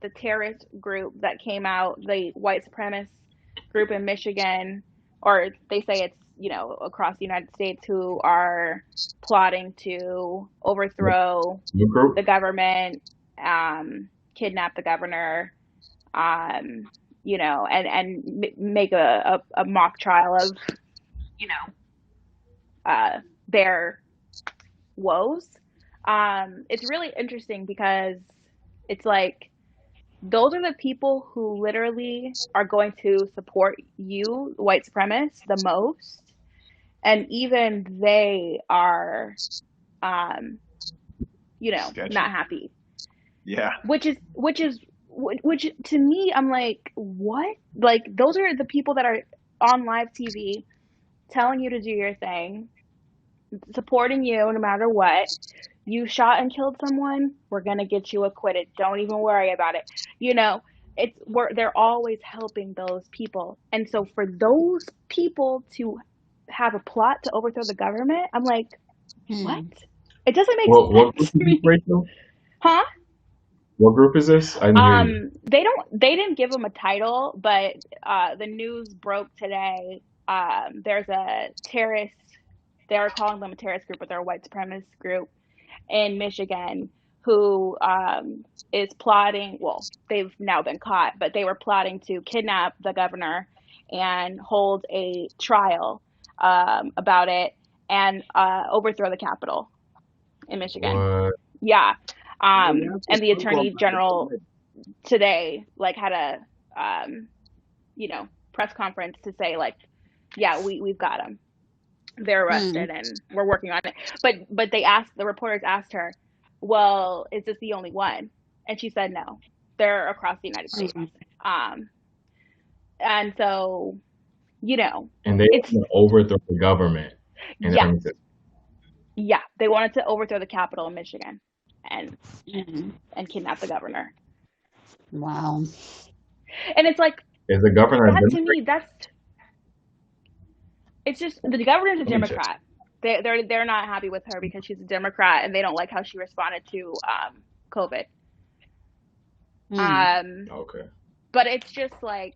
[SPEAKER 4] the terrorist group that came out, the white supremacist group in Michigan, or they say it's, across the United States, who are plotting to overthrow
[SPEAKER 1] New
[SPEAKER 4] the
[SPEAKER 1] group.
[SPEAKER 4] government, kidnap the governor, and make a mock trial of, you know, their woes. It's really interesting because it's like those are the people who literally are going to support you, white supremacists, the most, and even they are, um, not
[SPEAKER 2] Sketchy.
[SPEAKER 4] happy.
[SPEAKER 2] Yeah.
[SPEAKER 4] Which to me, I'm like, what? Like those are the people that are on live TV telling you to do your thing, supporting you no matter what. You shot and killed someone, we're gonna get you acquitted. Don't even worry about it. You know, they're always helping those people. And so for those people to have a plot to overthrow the government, I'm like, what?
[SPEAKER 3] Hmm.
[SPEAKER 4] It doesn't make
[SPEAKER 1] What group
[SPEAKER 4] sense
[SPEAKER 1] is
[SPEAKER 4] to
[SPEAKER 1] this,
[SPEAKER 4] me.
[SPEAKER 1] Rachel?
[SPEAKER 4] Huh?
[SPEAKER 1] What group is this? I didn't hear you.
[SPEAKER 4] They didn't give them a title, but the news broke today. There's a terrorist, they're calling them a terrorist group, but they're a white supremacist group in Michigan who is plotting. Well, they've now been caught, but they were plotting to kidnap the governor and hold a trial about it and overthrow the Capitol in Michigan.
[SPEAKER 1] What?
[SPEAKER 4] Yeah.
[SPEAKER 2] Well, yeah,
[SPEAKER 4] And
[SPEAKER 2] that's
[SPEAKER 4] the
[SPEAKER 2] protocol
[SPEAKER 4] attorney
[SPEAKER 2] about it
[SPEAKER 4] general
[SPEAKER 2] already.
[SPEAKER 4] today had a press conference to say like, yeah, we've got them, they're
[SPEAKER 3] Hmm.
[SPEAKER 4] arrested and we're working on it. But the reporters asked her, well, is this the only one? And she said no, they're across the United States.
[SPEAKER 3] Hmm.
[SPEAKER 4] um and so, you know
[SPEAKER 1] And they
[SPEAKER 4] it's
[SPEAKER 1] want to overthrow the government and
[SPEAKER 4] yeah,
[SPEAKER 1] everything.
[SPEAKER 4] yeah, they wanted to overthrow the Capitol in Michigan and
[SPEAKER 3] Hmm.
[SPEAKER 4] kidnap the governor.
[SPEAKER 3] Wow.
[SPEAKER 4] And it's like,
[SPEAKER 1] Is the governor a
[SPEAKER 4] that to
[SPEAKER 1] Democrat?
[SPEAKER 4] me, it's just, the governor's a
[SPEAKER 1] Let me check.
[SPEAKER 4] Democrat. They're not happy with her because she's a Democrat and they don't like how she responded to COVID.
[SPEAKER 3] Hmm.
[SPEAKER 4] Um,
[SPEAKER 1] Okay.
[SPEAKER 4] but it's just like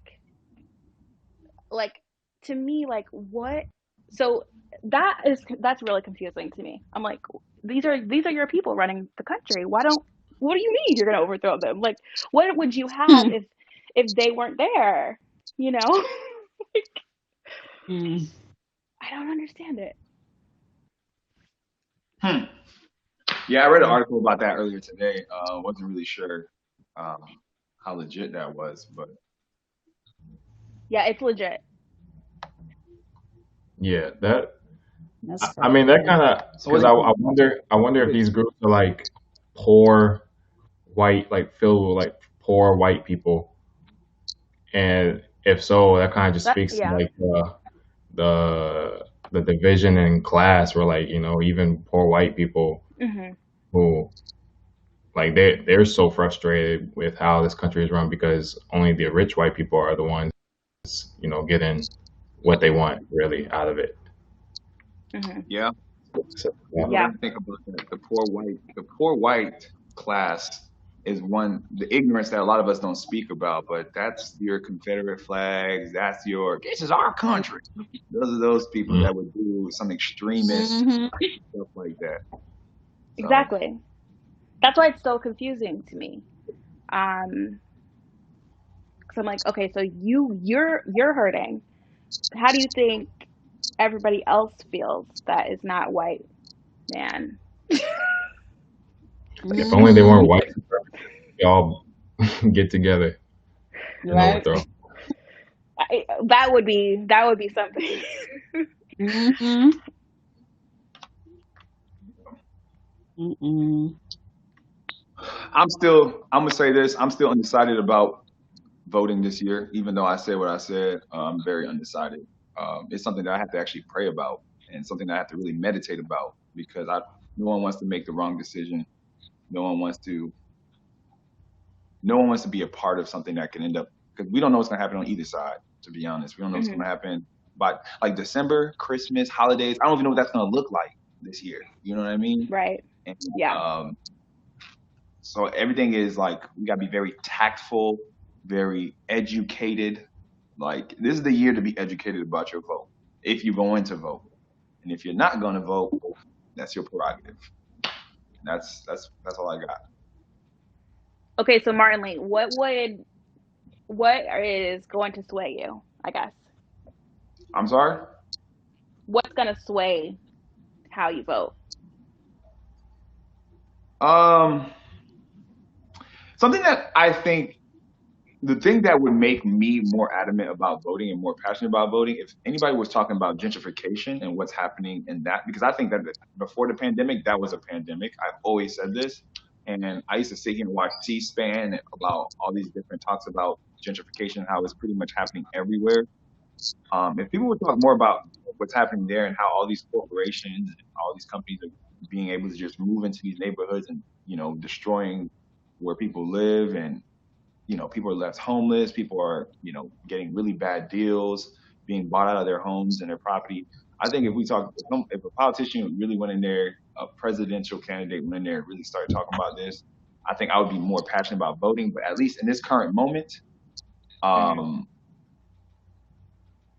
[SPEAKER 4] to me, like, what? So that's really confusing to me. I'm like, these are your people running the country. Why don't What do you mean you're going to overthrow them? Like, what would you have if they weren't there? You know?
[SPEAKER 3] Mm.
[SPEAKER 4] I don't understand it.
[SPEAKER 2] Yeah, I read an article about that earlier today. Wasn't really sure how legit that was, but
[SPEAKER 4] Yeah, it's legit.
[SPEAKER 1] Yeah, that
[SPEAKER 3] That's
[SPEAKER 1] I mean that
[SPEAKER 3] crazy.
[SPEAKER 1] kind of
[SPEAKER 2] so what
[SPEAKER 1] because
[SPEAKER 2] do you
[SPEAKER 1] I wonder if
[SPEAKER 2] think?
[SPEAKER 1] these groups are like poor white, like filled with like poor white people, and if so, that kind of just
[SPEAKER 4] That
[SPEAKER 1] speaks to
[SPEAKER 4] yeah.
[SPEAKER 1] like the division in class, where like even poor white people
[SPEAKER 4] Mhm.
[SPEAKER 1] who like they're so frustrated with how this country is run because only the rich white people are the ones getting what they want really out of it.
[SPEAKER 4] Mhm.
[SPEAKER 2] Yeah,
[SPEAKER 1] So,
[SPEAKER 2] people
[SPEAKER 1] yeah.
[SPEAKER 4] Yeah.
[SPEAKER 2] don't think about that. The poor white class is the ignorance that a lot of us don't speak about, but that's your Confederate flags. This is our country. Those are those people
[SPEAKER 1] Mm.
[SPEAKER 2] that would do some extremist
[SPEAKER 3] Hmm.
[SPEAKER 2] stuff like that. So
[SPEAKER 4] Exactly. That's why it's so confusing to me. Cuz I'm like, okay, so you're hurting. How do you think everybody else feels that is not white, man?
[SPEAKER 1] Like, if only they
[SPEAKER 3] Hmm.
[SPEAKER 1] weren't white, they all get together and
[SPEAKER 3] Right.
[SPEAKER 1] overthrow.
[SPEAKER 4] That would be something.
[SPEAKER 3] Hmm. Mm-mm.
[SPEAKER 2] I'm gonna say this. I'm still undecided about voting this year, even though I said what I said. I'm very undecided. It's something that I have to actually pray about and something that I have to really meditate about because no one wants to make the wrong decision. No one wants to no one wants to be a part of something that can end up because we don't know what's gonna happen on either side. To be honest, we don't know what's
[SPEAKER 4] Mhm.
[SPEAKER 2] gonna happen. But like December, Christmas, holidays, I don't even know what that's gonna look like this year. You know what I mean?
[SPEAKER 4] Right.
[SPEAKER 2] And
[SPEAKER 4] Yeah.
[SPEAKER 2] um, so everything is like we gotta be very tactful, very educated. Like this is the year to be educated about your vote if you're going to vote, and if you're not going to vote, that's your prerogative. That's all I got.
[SPEAKER 4] Okay, so Martin Lee, what is going to sway you, I guess?
[SPEAKER 2] I'm sorry.
[SPEAKER 4] What's going to sway how you vote?
[SPEAKER 2] Um, something that I think the thing that would make me more adamant about voting and more passionate about voting, if anybody was talking about gentrification and what's happening in that, because I think that before the pandemic, that was a pandemic. I've always said this. And I used to sit here and watch C-SPAN about all these different talks about gentrification and how it's pretty much happening everywhere. If people would talk more about what's happening there and how all these corporations and all these companies are being able to just move into these neighborhoods and destroying where people live and people are left homeless. People are, getting really bad deals, being bought out of their homes and their property. I think if a politician really went in there, a presidential candidate went in there and really started talking about this, I think I would be more passionate about voting. But at least in this current moment,
[SPEAKER 4] Mhm.
[SPEAKER 2] um,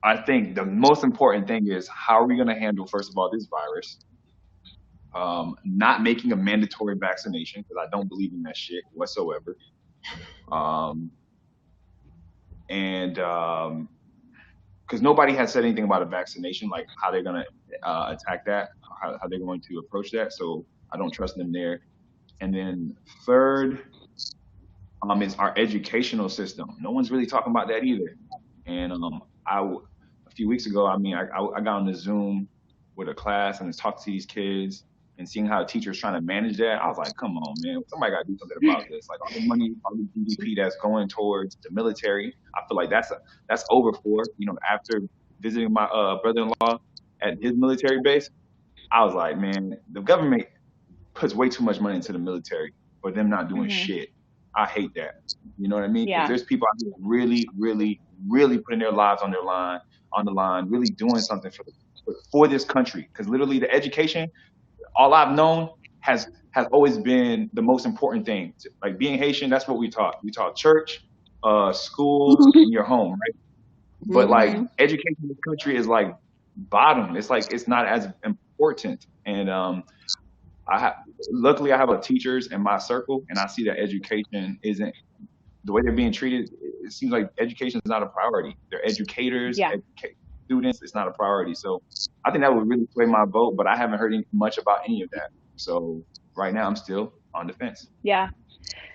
[SPEAKER 2] I think the most important thing is how are we going to handle, first of all, this virus? Not making a mandatory vaccination because I don't believe in that shit whatsoever. Um, and because nobody has said anything about a vaccination, like how they're going to attack that, how they're going to approach that. So I don't trust them there. And then third, is our educational system. No one's really talking about that either. And a few weeks ago, I mean, I got on the Zoom with a class and was talking to these kids and seeing how a teacher's trying to manage that. I was like, come on, man, somebody got to do something about this. Like all the money, all the GDP that's going towards the military, I feel like that's over for. After visiting my brother-in-law at his military base, I was like, man, the government puts way too much money into the military for them not doing
[SPEAKER 4] Mhm.
[SPEAKER 2] shit. I hate that. You know what I mean? Because
[SPEAKER 4] Yeah.
[SPEAKER 2] there's people out here really, really, really putting their lives on the line, really doing something for this country. Because literally, the education, all I've known has always been the most important thing. Like being Haitian, that's what we taught. We taught church, school, and your home, right? But like
[SPEAKER 3] Hmm.
[SPEAKER 2] education in this country is like bottom. It's like it's not as important. And I have, luckily I have a lot of teachers in my circle, and I see that education isn't the way they're being treated. It seems like education is not a priority. They're educators,
[SPEAKER 4] Yeah.
[SPEAKER 2] students. It's not a priority. So I think that would really sway my vote, but I haven't heard much about any of that. So right now I'm still on the fence.
[SPEAKER 4] Yeah.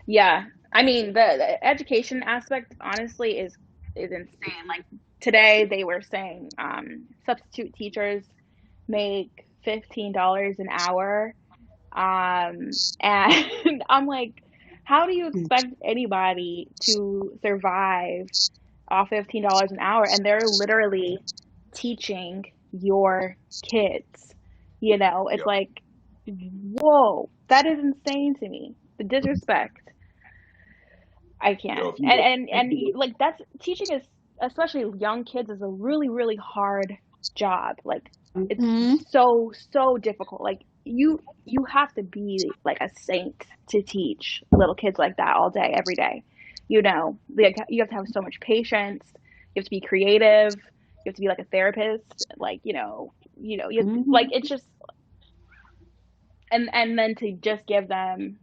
[SPEAKER 4] Yeah. I mean, the education aspect honestly is insane. Like today they were saying substitute teachers make $15 an hour. And I'm like, how do you expect anybody to survive off $15 an hour? And they're literally teaching your kids. You know, it's
[SPEAKER 2] Yo,
[SPEAKER 4] like, whoa, that is insane to me. The disrespect. I
[SPEAKER 2] yo,
[SPEAKER 4] can't.
[SPEAKER 2] if you look, if
[SPEAKER 4] And
[SPEAKER 2] you look,
[SPEAKER 4] like that's teaching is, especially young kids, is a really really hard job. Like it's
[SPEAKER 3] Mm-hmm.
[SPEAKER 4] so difficult. Like you have to be like a saint to teach little kids like that all day every day. You know, like you have to have so much patience. You have to be creative. You have to be like a therapist. Like like
[SPEAKER 3] Mm-hmm.
[SPEAKER 4] it's just and then to just give them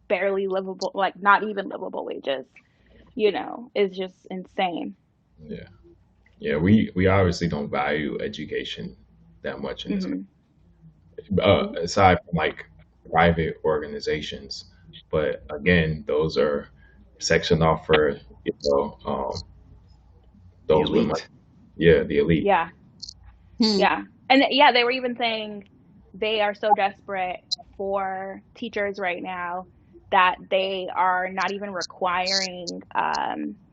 [SPEAKER 4] barely livable, like not even livable wages, is just insane.
[SPEAKER 1] Yeah. Yeah, we obviously don't value education that much in this country.
[SPEAKER 4] Hmm.
[SPEAKER 1] Aside from like private organizations, but again, those are sectioned off for
[SPEAKER 2] the
[SPEAKER 1] those with money.
[SPEAKER 2] elite.
[SPEAKER 1] Yeah, the elite.
[SPEAKER 4] Yeah, yeah, and yeah, they were even saying they are so desperate for teachers right now that they are not even requiring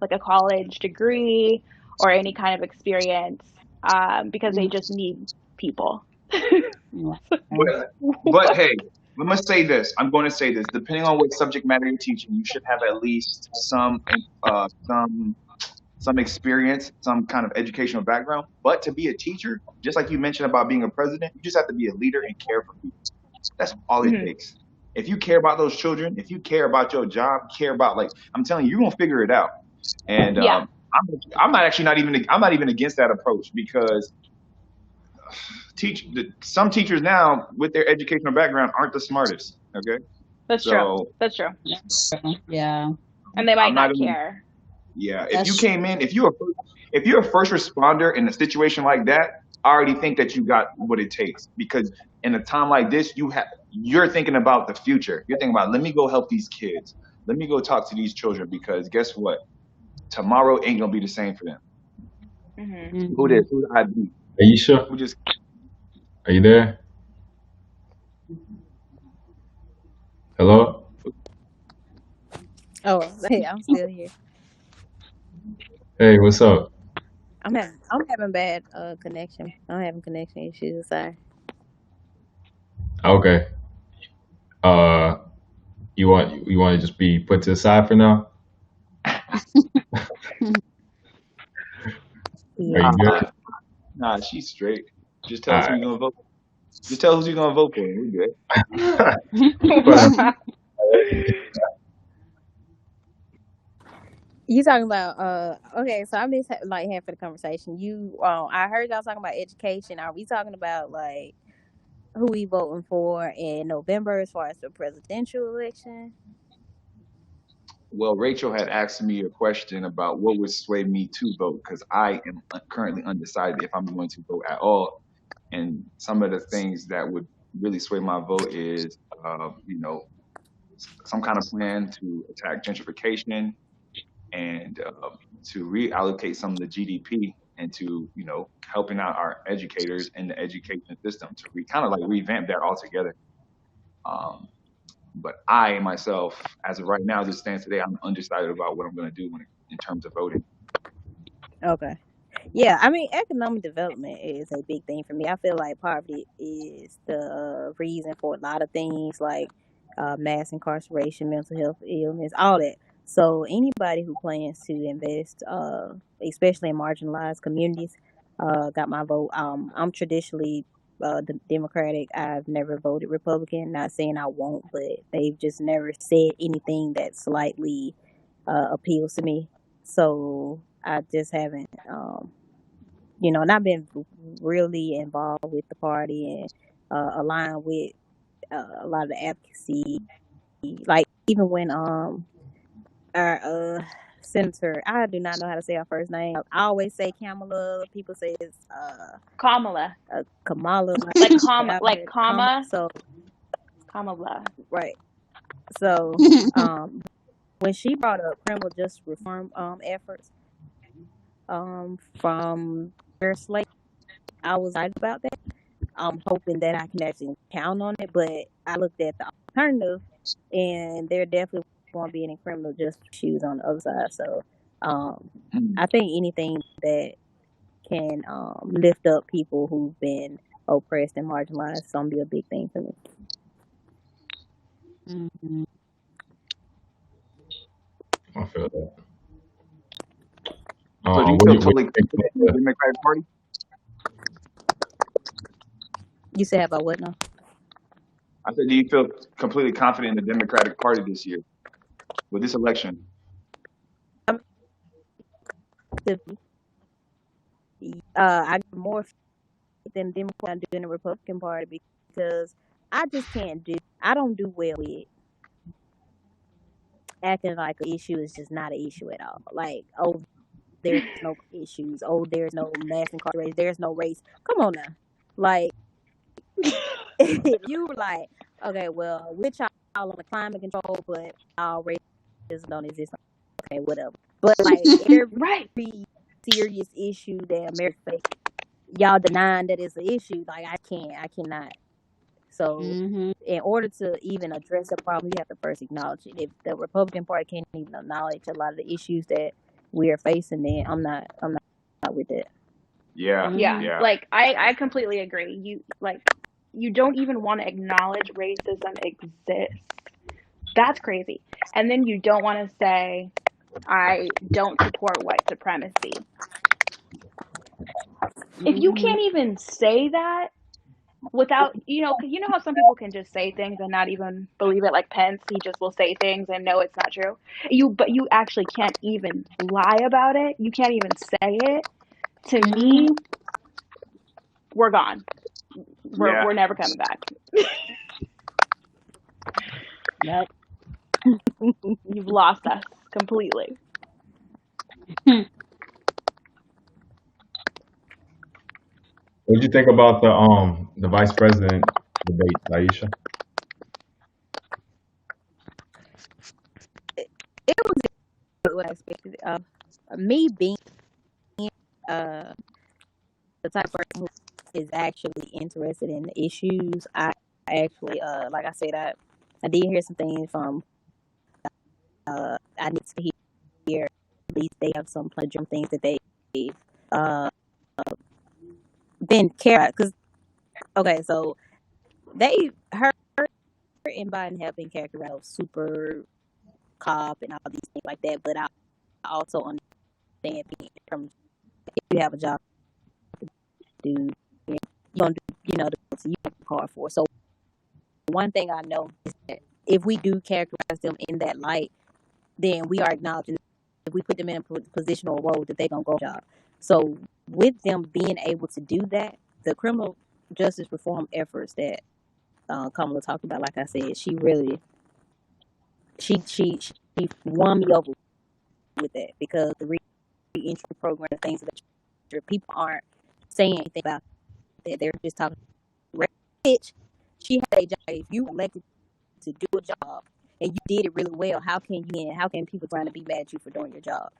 [SPEAKER 4] like a college degree or any kind of experience because they just need people.
[SPEAKER 2] But
[SPEAKER 4] What?
[SPEAKER 2] hey, I'm gonna say this. I'm going to say this. Depending on what subject matter you're teaching, you should have at least some experience, some kind of educational background. But to be a teacher, just like you mentioned about being a president, you just have to be a leader and care for people. That's all it
[SPEAKER 4] Hmm.
[SPEAKER 2] takes. If you care about those children, if you care about your job, care about like I'm telling you, you're gonna figure it out. And
[SPEAKER 4] Yeah,
[SPEAKER 2] I'm not actually not even against that approach because some teachers now with their educational background aren't the smartest. Okay,
[SPEAKER 4] that's true.
[SPEAKER 2] so
[SPEAKER 4] That's true.
[SPEAKER 3] Yeah,
[SPEAKER 4] And they
[SPEAKER 2] I'm
[SPEAKER 4] might
[SPEAKER 2] not
[SPEAKER 4] not
[SPEAKER 2] even.
[SPEAKER 4] care.
[SPEAKER 2] Yeah, if you
[SPEAKER 3] that's
[SPEAKER 2] came in, if you're a first responder in a situation like that, I already think that you got what it takes because in a time like this, you're thinking about the future. You're thinking about let me go help these kids, let me go talk to these children because guess what? Tomorrow ain't gonna be the same for them.
[SPEAKER 4] Hmm.
[SPEAKER 2] Who
[SPEAKER 3] mm-hmm.
[SPEAKER 2] this? Who I be?
[SPEAKER 1] Aisha,
[SPEAKER 2] Who just
[SPEAKER 1] are you there? Hello?
[SPEAKER 5] Oh, hey, I'm still here.
[SPEAKER 1] Hey, what's up?
[SPEAKER 5] I'm having bad connection. I'm having connection issues. Sorry.
[SPEAKER 1] Okay. Uh, you want to just be put to the side for now? Are
[SPEAKER 5] Yeah.
[SPEAKER 1] you
[SPEAKER 2] nah,
[SPEAKER 1] good?
[SPEAKER 2] nah, she's straight. Just tell
[SPEAKER 1] All
[SPEAKER 2] us who
[SPEAKER 1] right.
[SPEAKER 2] you gonna vote. Just tell us who you gonna vote for. And we good.
[SPEAKER 1] But
[SPEAKER 5] You talking about okay, so I'm just like half of the conversation. I heard y'all talking about education. Are we talking about like who we voting for in November as far as the presidential election?
[SPEAKER 2] Well, Rachel had asked me a question about what would sway me to vote because I am currently undecided if I'm going to vote at all. And some of the things that would really sway my vote is, some kind of plan to attack gentrification and to reallocate some of the GDP into, helping out our educators in the education system to kind of like revamp that altogether. Um, but I myself, as of right now, as it stands today, I'm undecided about what I'm going to do in terms of voting.
[SPEAKER 5] Okay. Yeah, I mean, economic development is a big thing for me. I feel like poverty is the reason for a lot of things like mass incarceration, mental health illness, all that. So anybody who plans to invest, especially in marginalized communities, got my vote. I'm traditionally Democratic. I've never voted Republican. Not saying I won't, but they've just never said anything that slightly appeals to me. So I just haven't. Not been really involved with the party and aligned with. a lot of the advocacy, like even when our senator, I do not know how to say her first name. I always say Kamala. People say it's
[SPEAKER 4] Kamala,
[SPEAKER 5] Kamala,
[SPEAKER 4] like
[SPEAKER 5] Kamala.
[SPEAKER 4] comma,
[SPEAKER 5] So
[SPEAKER 4] Kamala.
[SPEAKER 5] right. So when she brought up criminal justice reform efforts from her slate, I was excited about that. I'm hoping that I can actually count on it, but I looked at the alternative, and there definitely won't be any criminal justice issues on the other side. So I think anything that can lift up people who've been oppressed and marginalized is gonna be a big thing for me.
[SPEAKER 3] Mhm.
[SPEAKER 1] I feel that.
[SPEAKER 2] So do you
[SPEAKER 1] What do
[SPEAKER 2] feel
[SPEAKER 1] you, what
[SPEAKER 2] totally
[SPEAKER 1] do you think
[SPEAKER 2] confident in the
[SPEAKER 1] about
[SPEAKER 2] Democratic Party?
[SPEAKER 5] You said about what now?
[SPEAKER 2] I said, do you feel completely confident in the Democratic Party this year with this election?
[SPEAKER 5] I'm, I get more faith in the Democrat than the Republican Party because I just can't do. I don't do well with acting like an issue is just not an issue at all. Like, oh, there's no issues. Oh, there's no mass incarceration. There's no race. Come on now. Like, if you were like, okay, well, we're trying on the climate control, but our racism don't exist. Okay, whatever. But like
[SPEAKER 4] Right.
[SPEAKER 5] every serious issue that America faces, y'all denying that it's an issue. Like, I cannot. So,
[SPEAKER 3] Mhm.
[SPEAKER 5] in order to even address the problem, you have to first acknowledge it. If the Republican Party can't even acknowledge a lot of the issues that we are facing, then I'm not with that.
[SPEAKER 2] Yeah,
[SPEAKER 4] Yeah,
[SPEAKER 3] Mhm.
[SPEAKER 2] yeah,
[SPEAKER 4] like I completely agree. You don't even want to acknowledge racism exists. That's crazy. And then you don't want to say I don't support white supremacy. If you
[SPEAKER 3] Mhm.
[SPEAKER 4] can't even say that without, cause you know how some people can just say things and not even believe it, like Pence, he just will say things and know it's not true. But you actually can't even lie about it. You can't even say it. To
[SPEAKER 3] Mhm.
[SPEAKER 4] me, we're gone.
[SPEAKER 2] yeah.
[SPEAKER 4] We're never coming back.
[SPEAKER 3] Yep.
[SPEAKER 4] You've lost us completely.
[SPEAKER 1] what do you think about the vice president debate, Daisha?
[SPEAKER 5] It was what I expected. Me being uh, the type of person who is actually interested in the issues, I actually, like I said, I did hear some things from. I need to hear at least they have some pledging things that they uh been care because okay, so they her and Biden have been characterized as super cop and all these things like that, but I also understand being from if you have a job to do, you don't do, the things you work hard for. So one thing I know is that if we do characterize them in that light, then we are acknowledging if we put them in a position or role that they're gonna go job. So with them being able to do that, the criminal justice reform efforts that Kamala talked about, like I said, she really she won me over with that because the re-entry program, things of that nature, people aren't saying anything about that. They're just talking. Bitch, she had a job. If you were elected to do a job and you did it really well, how can people trying to be mad at you for doing your job?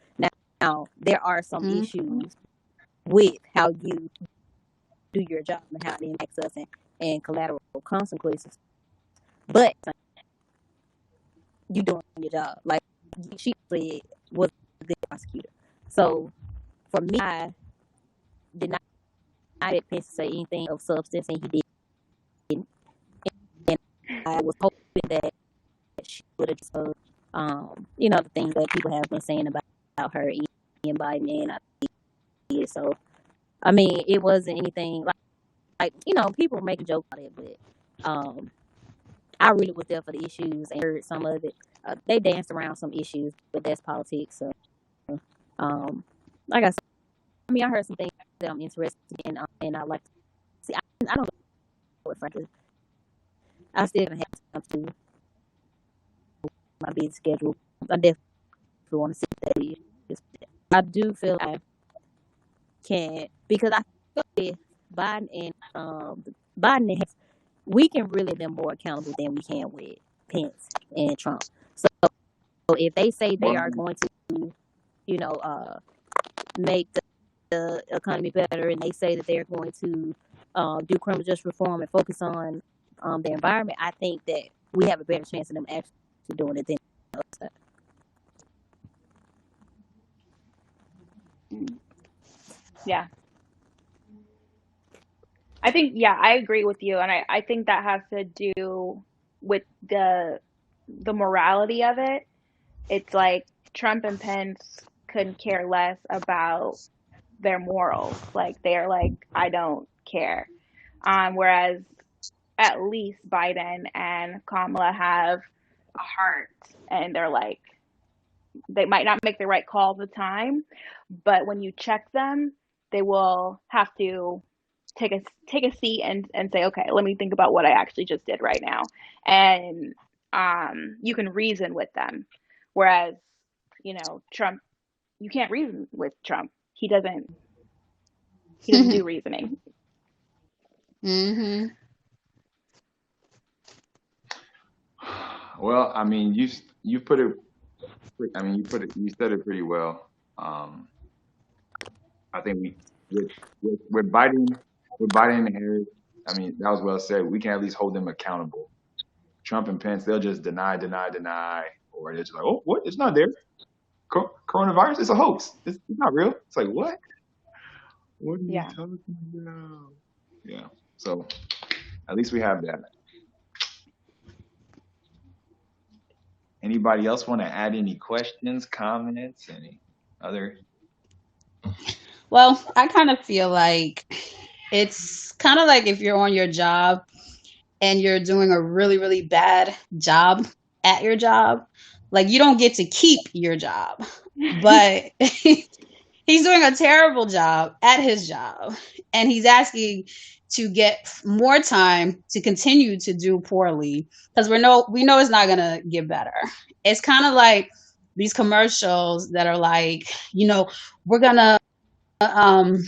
[SPEAKER 5] Now there are some
[SPEAKER 3] Mhm.
[SPEAKER 5] issues with how you do your job and how it impacts us and collateral consequences. But you doing your job. Like she said was a good prosecutor. So for me, I did not Pence say anything of substance and he didn't. And I was hoping that she would have just the things that people have been saying about her and Biden and I did. So I mean it wasn't anything like people make a joke about it, but I really was there for the issues and heard some of it. They danced around some issues, but that's politics. So, like I said, I mean, I heard some things that I'm interested in, and I like to see. I don't know what frankly. I still gonna have to my busy schedule. I definitely want to see that is. I do feel like I can because I feel with Biden and Biden and Harris, we can really be more accountable than we can with Pence and Trump. So if they say they
[SPEAKER 2] Well,
[SPEAKER 5] are going to, you know, make the economy better, and they say that they're going to do criminal justice reform and focus on the environment, I think that we have a better chance of them actually doing it than us.
[SPEAKER 4] Yeah. I think, yeah, I agree with you. And I think that has to do with the morality of it. It's like Trump and Pence couldn't care less about their morals. Like they're like, I don't care. Whereas at least Biden and Kamala have a heart, and they're like, they might not make the right call all the time, but when you check them, they will have to take a seat and say, okay, let me think about what I actually just did right now, and you can reason with them. Whereas, Trump, you can't reason with Trump. He doesn't do reasoning.
[SPEAKER 3] Mm-hmm.
[SPEAKER 2] well, I mean, you put it. I mean, you said it pretty well. I think with Biden and Harris, I mean, that was well said. We can at least hold them accountable. Trump and Pence, they'll just deny, or they're just like, oh, what? It's not there. Coronavirus is a hoax. It's not real. It's like, what? What are you
[SPEAKER 4] Yeah.
[SPEAKER 2] talking about? Yeah. So at least we have that. Anybody else want to add any questions, comments, any other?
[SPEAKER 3] Well, I kind of feel like it's kind of like if you're on your job and you're doing a really, really bad job at your job, like you don't get to keep your job, but he's doing a terrible job at his job, and he's asking to get more time to continue to do poorly because we know it's not gonna get better. It's kind of like these commercials that are like, we're gonna um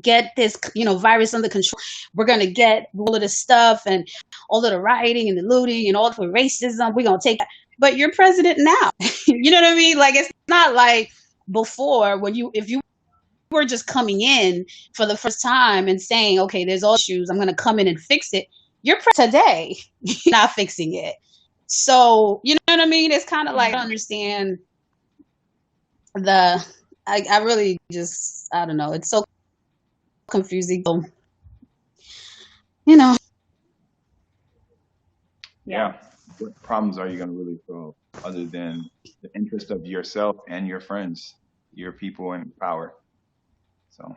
[SPEAKER 3] get this virus under control. We're gonna get all of this stuff and all of the rioting and the looting and all of the racism. We're gonna take that. But you're president now. You know what I mean? Like it's not like before when if you were just coming in for the first time and saying, okay, there's all issues, I'm gonna come in and fix it. You're today, you're not fixing it. So you know what I mean? It's kind of like I don't understand the I really just I don't know. It's so confusing. You know.
[SPEAKER 2] Yeah. What problems are you going to really solve other than the interest of yourself and your friends, your people in power? So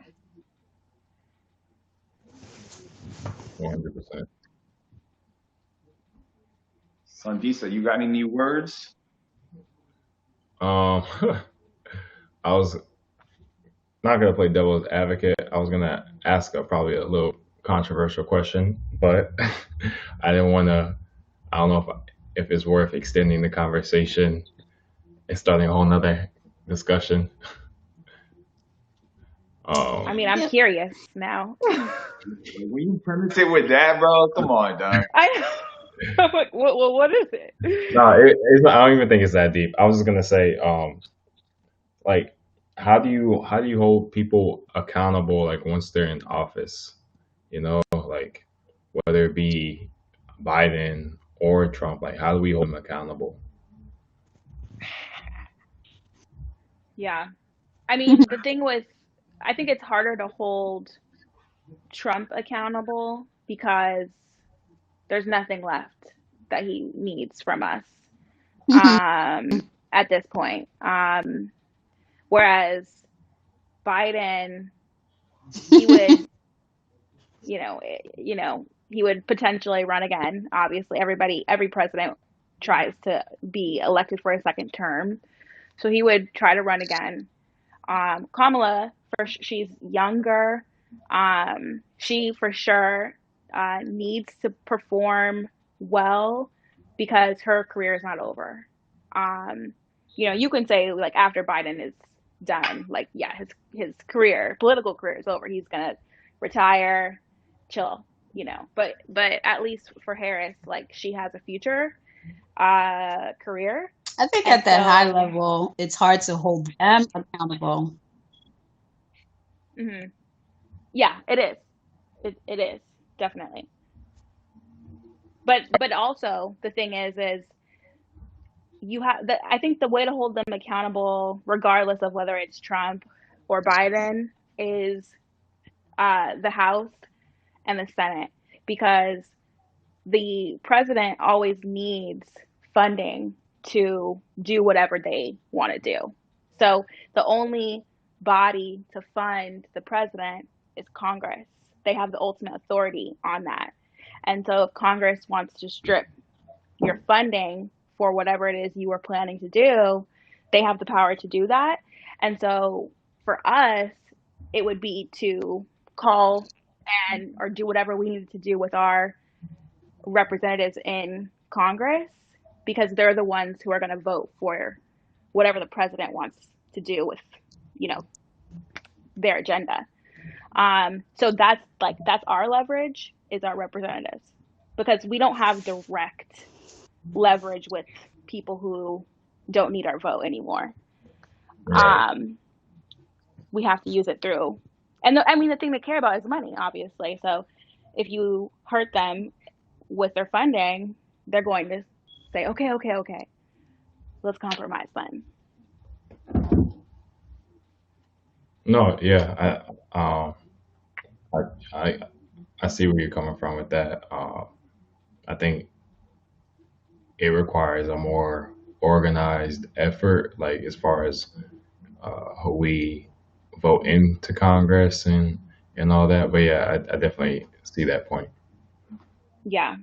[SPEAKER 1] 100%.
[SPEAKER 2] Sandisa, you got any new words?
[SPEAKER 1] Um, I was not gonna play devil's advocate. I was gonna ask probably a little controversial question, but I didn't want to. I don't know if it's worth extending the conversation and starting a whole nother discussion.
[SPEAKER 4] I
[SPEAKER 1] Um,
[SPEAKER 4] mean, I'm
[SPEAKER 3] Yeah.
[SPEAKER 4] curious now.
[SPEAKER 2] When you premise it with that, bro, come on, dog.
[SPEAKER 4] I'm like, what is it?
[SPEAKER 1] no, I don't even think it's that deep. I was just gonna say, like, how do you hold people accountable, like once they're in office? Like whether it be Biden or Trump, like how do we hold them accountable?
[SPEAKER 4] Yeah. I mean, the thing with, I think it's harder to hold Trump accountable because there's nothing left that he needs from us at this point. Whereas Biden, he would, he would potentially run again. Obviously, every president tries to be elected for a second term, so he would try to run again. Kamala, she's younger. She for sure needs to perform well because her career is not over. You can say like after Biden is done, like yeah, his political career is over. He's gonna retire, chill, But at least for Harris, like she has a future career.
[SPEAKER 3] I think
[SPEAKER 4] And
[SPEAKER 3] at that high
[SPEAKER 4] so,
[SPEAKER 3] level, it's hard to hold them accountable.
[SPEAKER 4] yeah, it is. It is definitely. But also the thing is I think the way to hold them accountable, regardless of whether it's Trump or Biden, is the House and the Senate, because the president always needs funding to do whatever they want to do. So the only body to fund the president is Congress. They have the ultimate authority on that. And so if Congress wants to strip your funding for whatever it is you were planning to do, they have the power to do that. And so for us, it would be to call or do whatever we needed to do with our representatives in Congress, because they're the ones who are going to vote for whatever the president wants to do with, their agenda. So that's our leverage, is our representatives, because we don't have direct leverage with people who don't need our vote anymore.
[SPEAKER 1] Right.
[SPEAKER 4] We have to use it through, and the thing they care about is money, obviously. So if you hurt them with their funding, they're going to say, okay, let's compromise then.
[SPEAKER 1] No, yeah, I see where you're coming from with that. I think it requires a more organized effort, like as far as who we vote into Congress and all that. But yeah, I definitely see that point.
[SPEAKER 4] Yeah.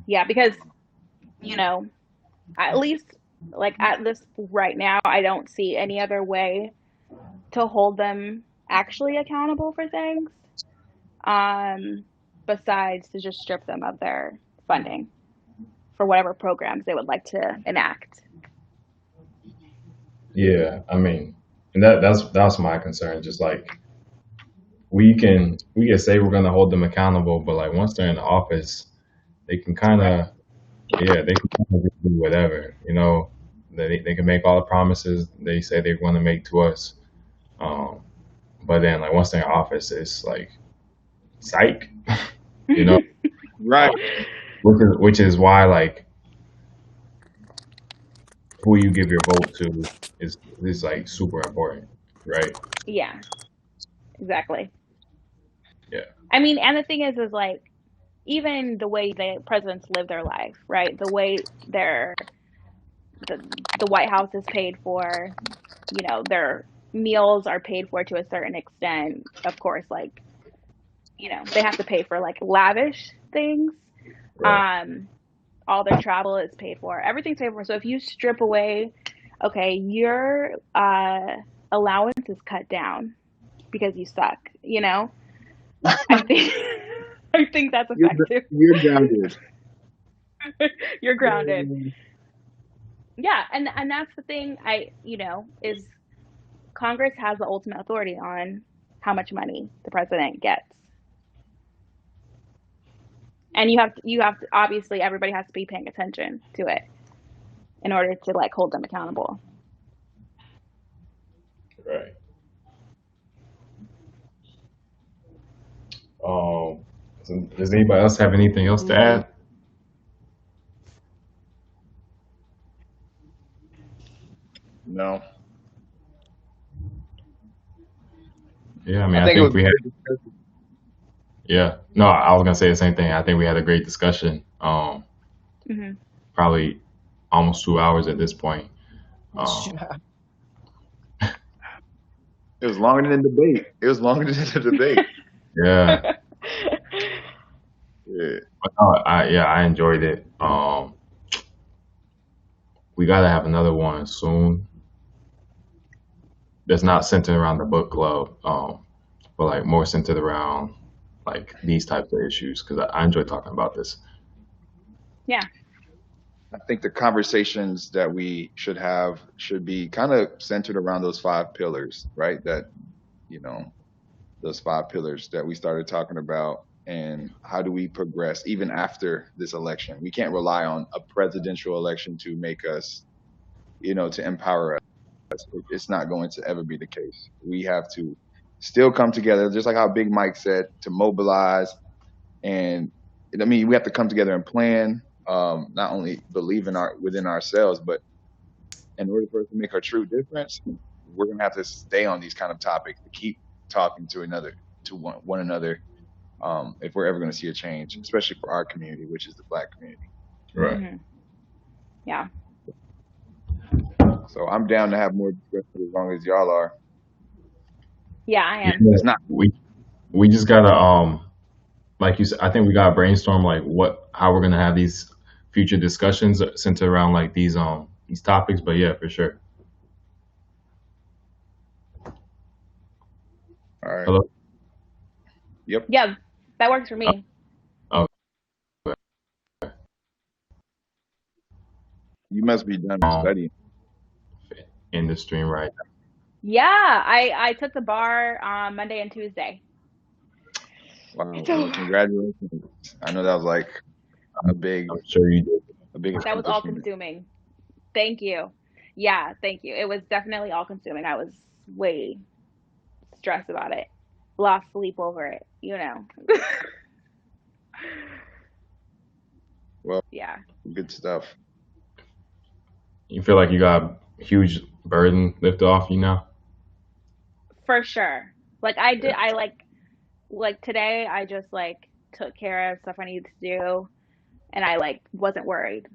[SPEAKER 4] Yeah, because, at least like at this right now, I don't see any other way to hold them actually accountable for things, besides to just strip them of their funding for whatever programs they would like to enact.
[SPEAKER 1] Yeah, I mean, and that's my concern. Just like we can say we're gonna hold them accountable, but like once they're in office, they can kind of they can kind of do whatever. They can make all the promises they say they're going to make to us, um, but then like once they're in office, it's like psych, you know,
[SPEAKER 2] Right.
[SPEAKER 1] which is why like who you give your vote to is like super important, right?
[SPEAKER 4] Yeah, exactly.
[SPEAKER 1] Yeah,
[SPEAKER 4] And the thing is like, even the way the presidents live their life, right? The way the White House is paid for, their meals are paid for to a certain extent. Of course, like, they have to pay for like lavish things.
[SPEAKER 1] right.
[SPEAKER 4] Um, all their travel is paid for. Everything's paid for. So if you strip away, okay, your allowance is cut down because you suck, I think I think that's effective.
[SPEAKER 2] You're grounded.
[SPEAKER 4] You're grounded. Yeah, and that's the thing, is Congress has the ultimate authority on how much money the president gets. And you have to obviously, everybody has to be paying attention to it in order to like hold them accountable.
[SPEAKER 1] Right. Um, so does anybody else have anything else to add?
[SPEAKER 2] No.
[SPEAKER 1] Yeah, I mean,
[SPEAKER 2] I
[SPEAKER 1] I
[SPEAKER 2] think it
[SPEAKER 1] think
[SPEAKER 2] was
[SPEAKER 1] we had.
[SPEAKER 2] a good discussion.
[SPEAKER 1] Yeah, no, I was gonna say the same thing. I think we had a great discussion.
[SPEAKER 4] Hmm.
[SPEAKER 1] Probably almost 2 hours at this point. Um,
[SPEAKER 2] It was longer than the debate. It was longer than the debate.
[SPEAKER 1] yeah,
[SPEAKER 2] Yeah.
[SPEAKER 1] but no, I enjoyed it. We gotta have another one soon. That's not centered around the book club, but like more centered around like these types of issues because I enjoy talking about this.
[SPEAKER 4] Yeah.
[SPEAKER 2] I think the conversations that we should have should be kind of centered around those 5 pillars, right? That, you know, those 5 pillars that we started talking about, and how do we progress even after this election? We can't rely on a presidential election to make us, to empower us. It's not going to ever be the case. We have to still come together, just like how Big Mike said, to mobilize. And I mean, we have to come together and plan, not only believe within ourselves, but in order for us to make a true difference, we're going to have to stay on these kind of topics, to keep talking to one another, if we're ever going to see a change, especially for our community, which is the Black community.
[SPEAKER 1] Right.
[SPEAKER 4] Mm-hmm. Yeah.
[SPEAKER 2] So I'm down to have more discussion as long as y'all are.
[SPEAKER 4] Yeah, I am.
[SPEAKER 2] It's not.
[SPEAKER 1] We just gotta like you said, I think we gotta brainstorm like how we're gonna have these future discussions centered around like these topics. But yeah, for sure.
[SPEAKER 2] All right.
[SPEAKER 1] Hello.
[SPEAKER 2] Yep.
[SPEAKER 4] Yeah, that works for me.
[SPEAKER 1] Oh,
[SPEAKER 2] You must be done studying.
[SPEAKER 1] in the stream right now.
[SPEAKER 4] Yeah, I took the bar on Monday and Tuesday.
[SPEAKER 2] Wow. Well, congratulations. I know that was like a big.
[SPEAKER 1] I'm sure you did.
[SPEAKER 2] A big.
[SPEAKER 4] That was all consuming. Thank you. Yeah, thank you. It was definitely all consuming. I was way stressed about it. Lost sleep over it,
[SPEAKER 2] Well,
[SPEAKER 4] Yeah.
[SPEAKER 2] good stuff.
[SPEAKER 1] You feel like you got a huge burden lifted off you now?
[SPEAKER 4] For sure. Like I did, I like today I just like took care of stuff I needed to do, and I like wasn't worried,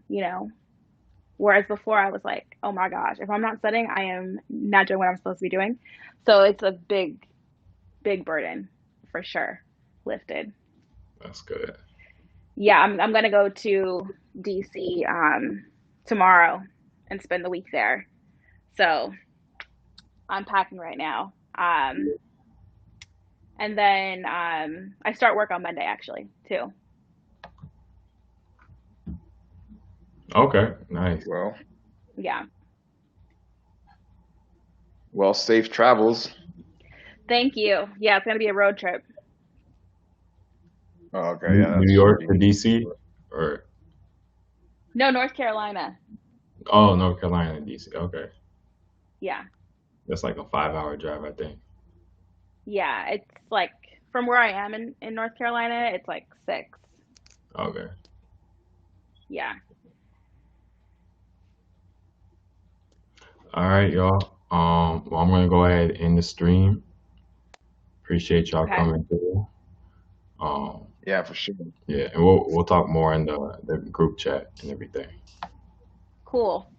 [SPEAKER 4] Whereas before I was like, oh my gosh, if I'm not studying, I am not doing what I'm supposed to be doing. So it's a big, big burden for sure lifted.
[SPEAKER 1] That's good.
[SPEAKER 4] Yeah, I'm gonna go to DC tomorrow and spend the week there. So I'm packing right now. And then I start work on Monday actually too.
[SPEAKER 1] Okay, nice.
[SPEAKER 4] Yeah.
[SPEAKER 2] Well, safe travels.
[SPEAKER 4] Thank you. Yeah, it's gonna be a road trip.
[SPEAKER 2] Oh, okay. Yeah.
[SPEAKER 1] New York to DC or
[SPEAKER 4] No, North Carolina.
[SPEAKER 1] oh, North Carolina to DC. Okay.
[SPEAKER 4] Yeah.
[SPEAKER 1] That's like a 5-hour drive, I think.
[SPEAKER 4] Yeah, it's like from where I am in North Carolina, it's like 6.
[SPEAKER 1] Okay.
[SPEAKER 4] Yeah.
[SPEAKER 1] All right, y'all. Well, I'm gonna go ahead and end the stream. Appreciate y'all
[SPEAKER 4] Okay.
[SPEAKER 1] coming through.
[SPEAKER 2] Yeah, for sure.
[SPEAKER 1] Yeah, and we'll talk more in the group chat and everything.
[SPEAKER 4] Cool.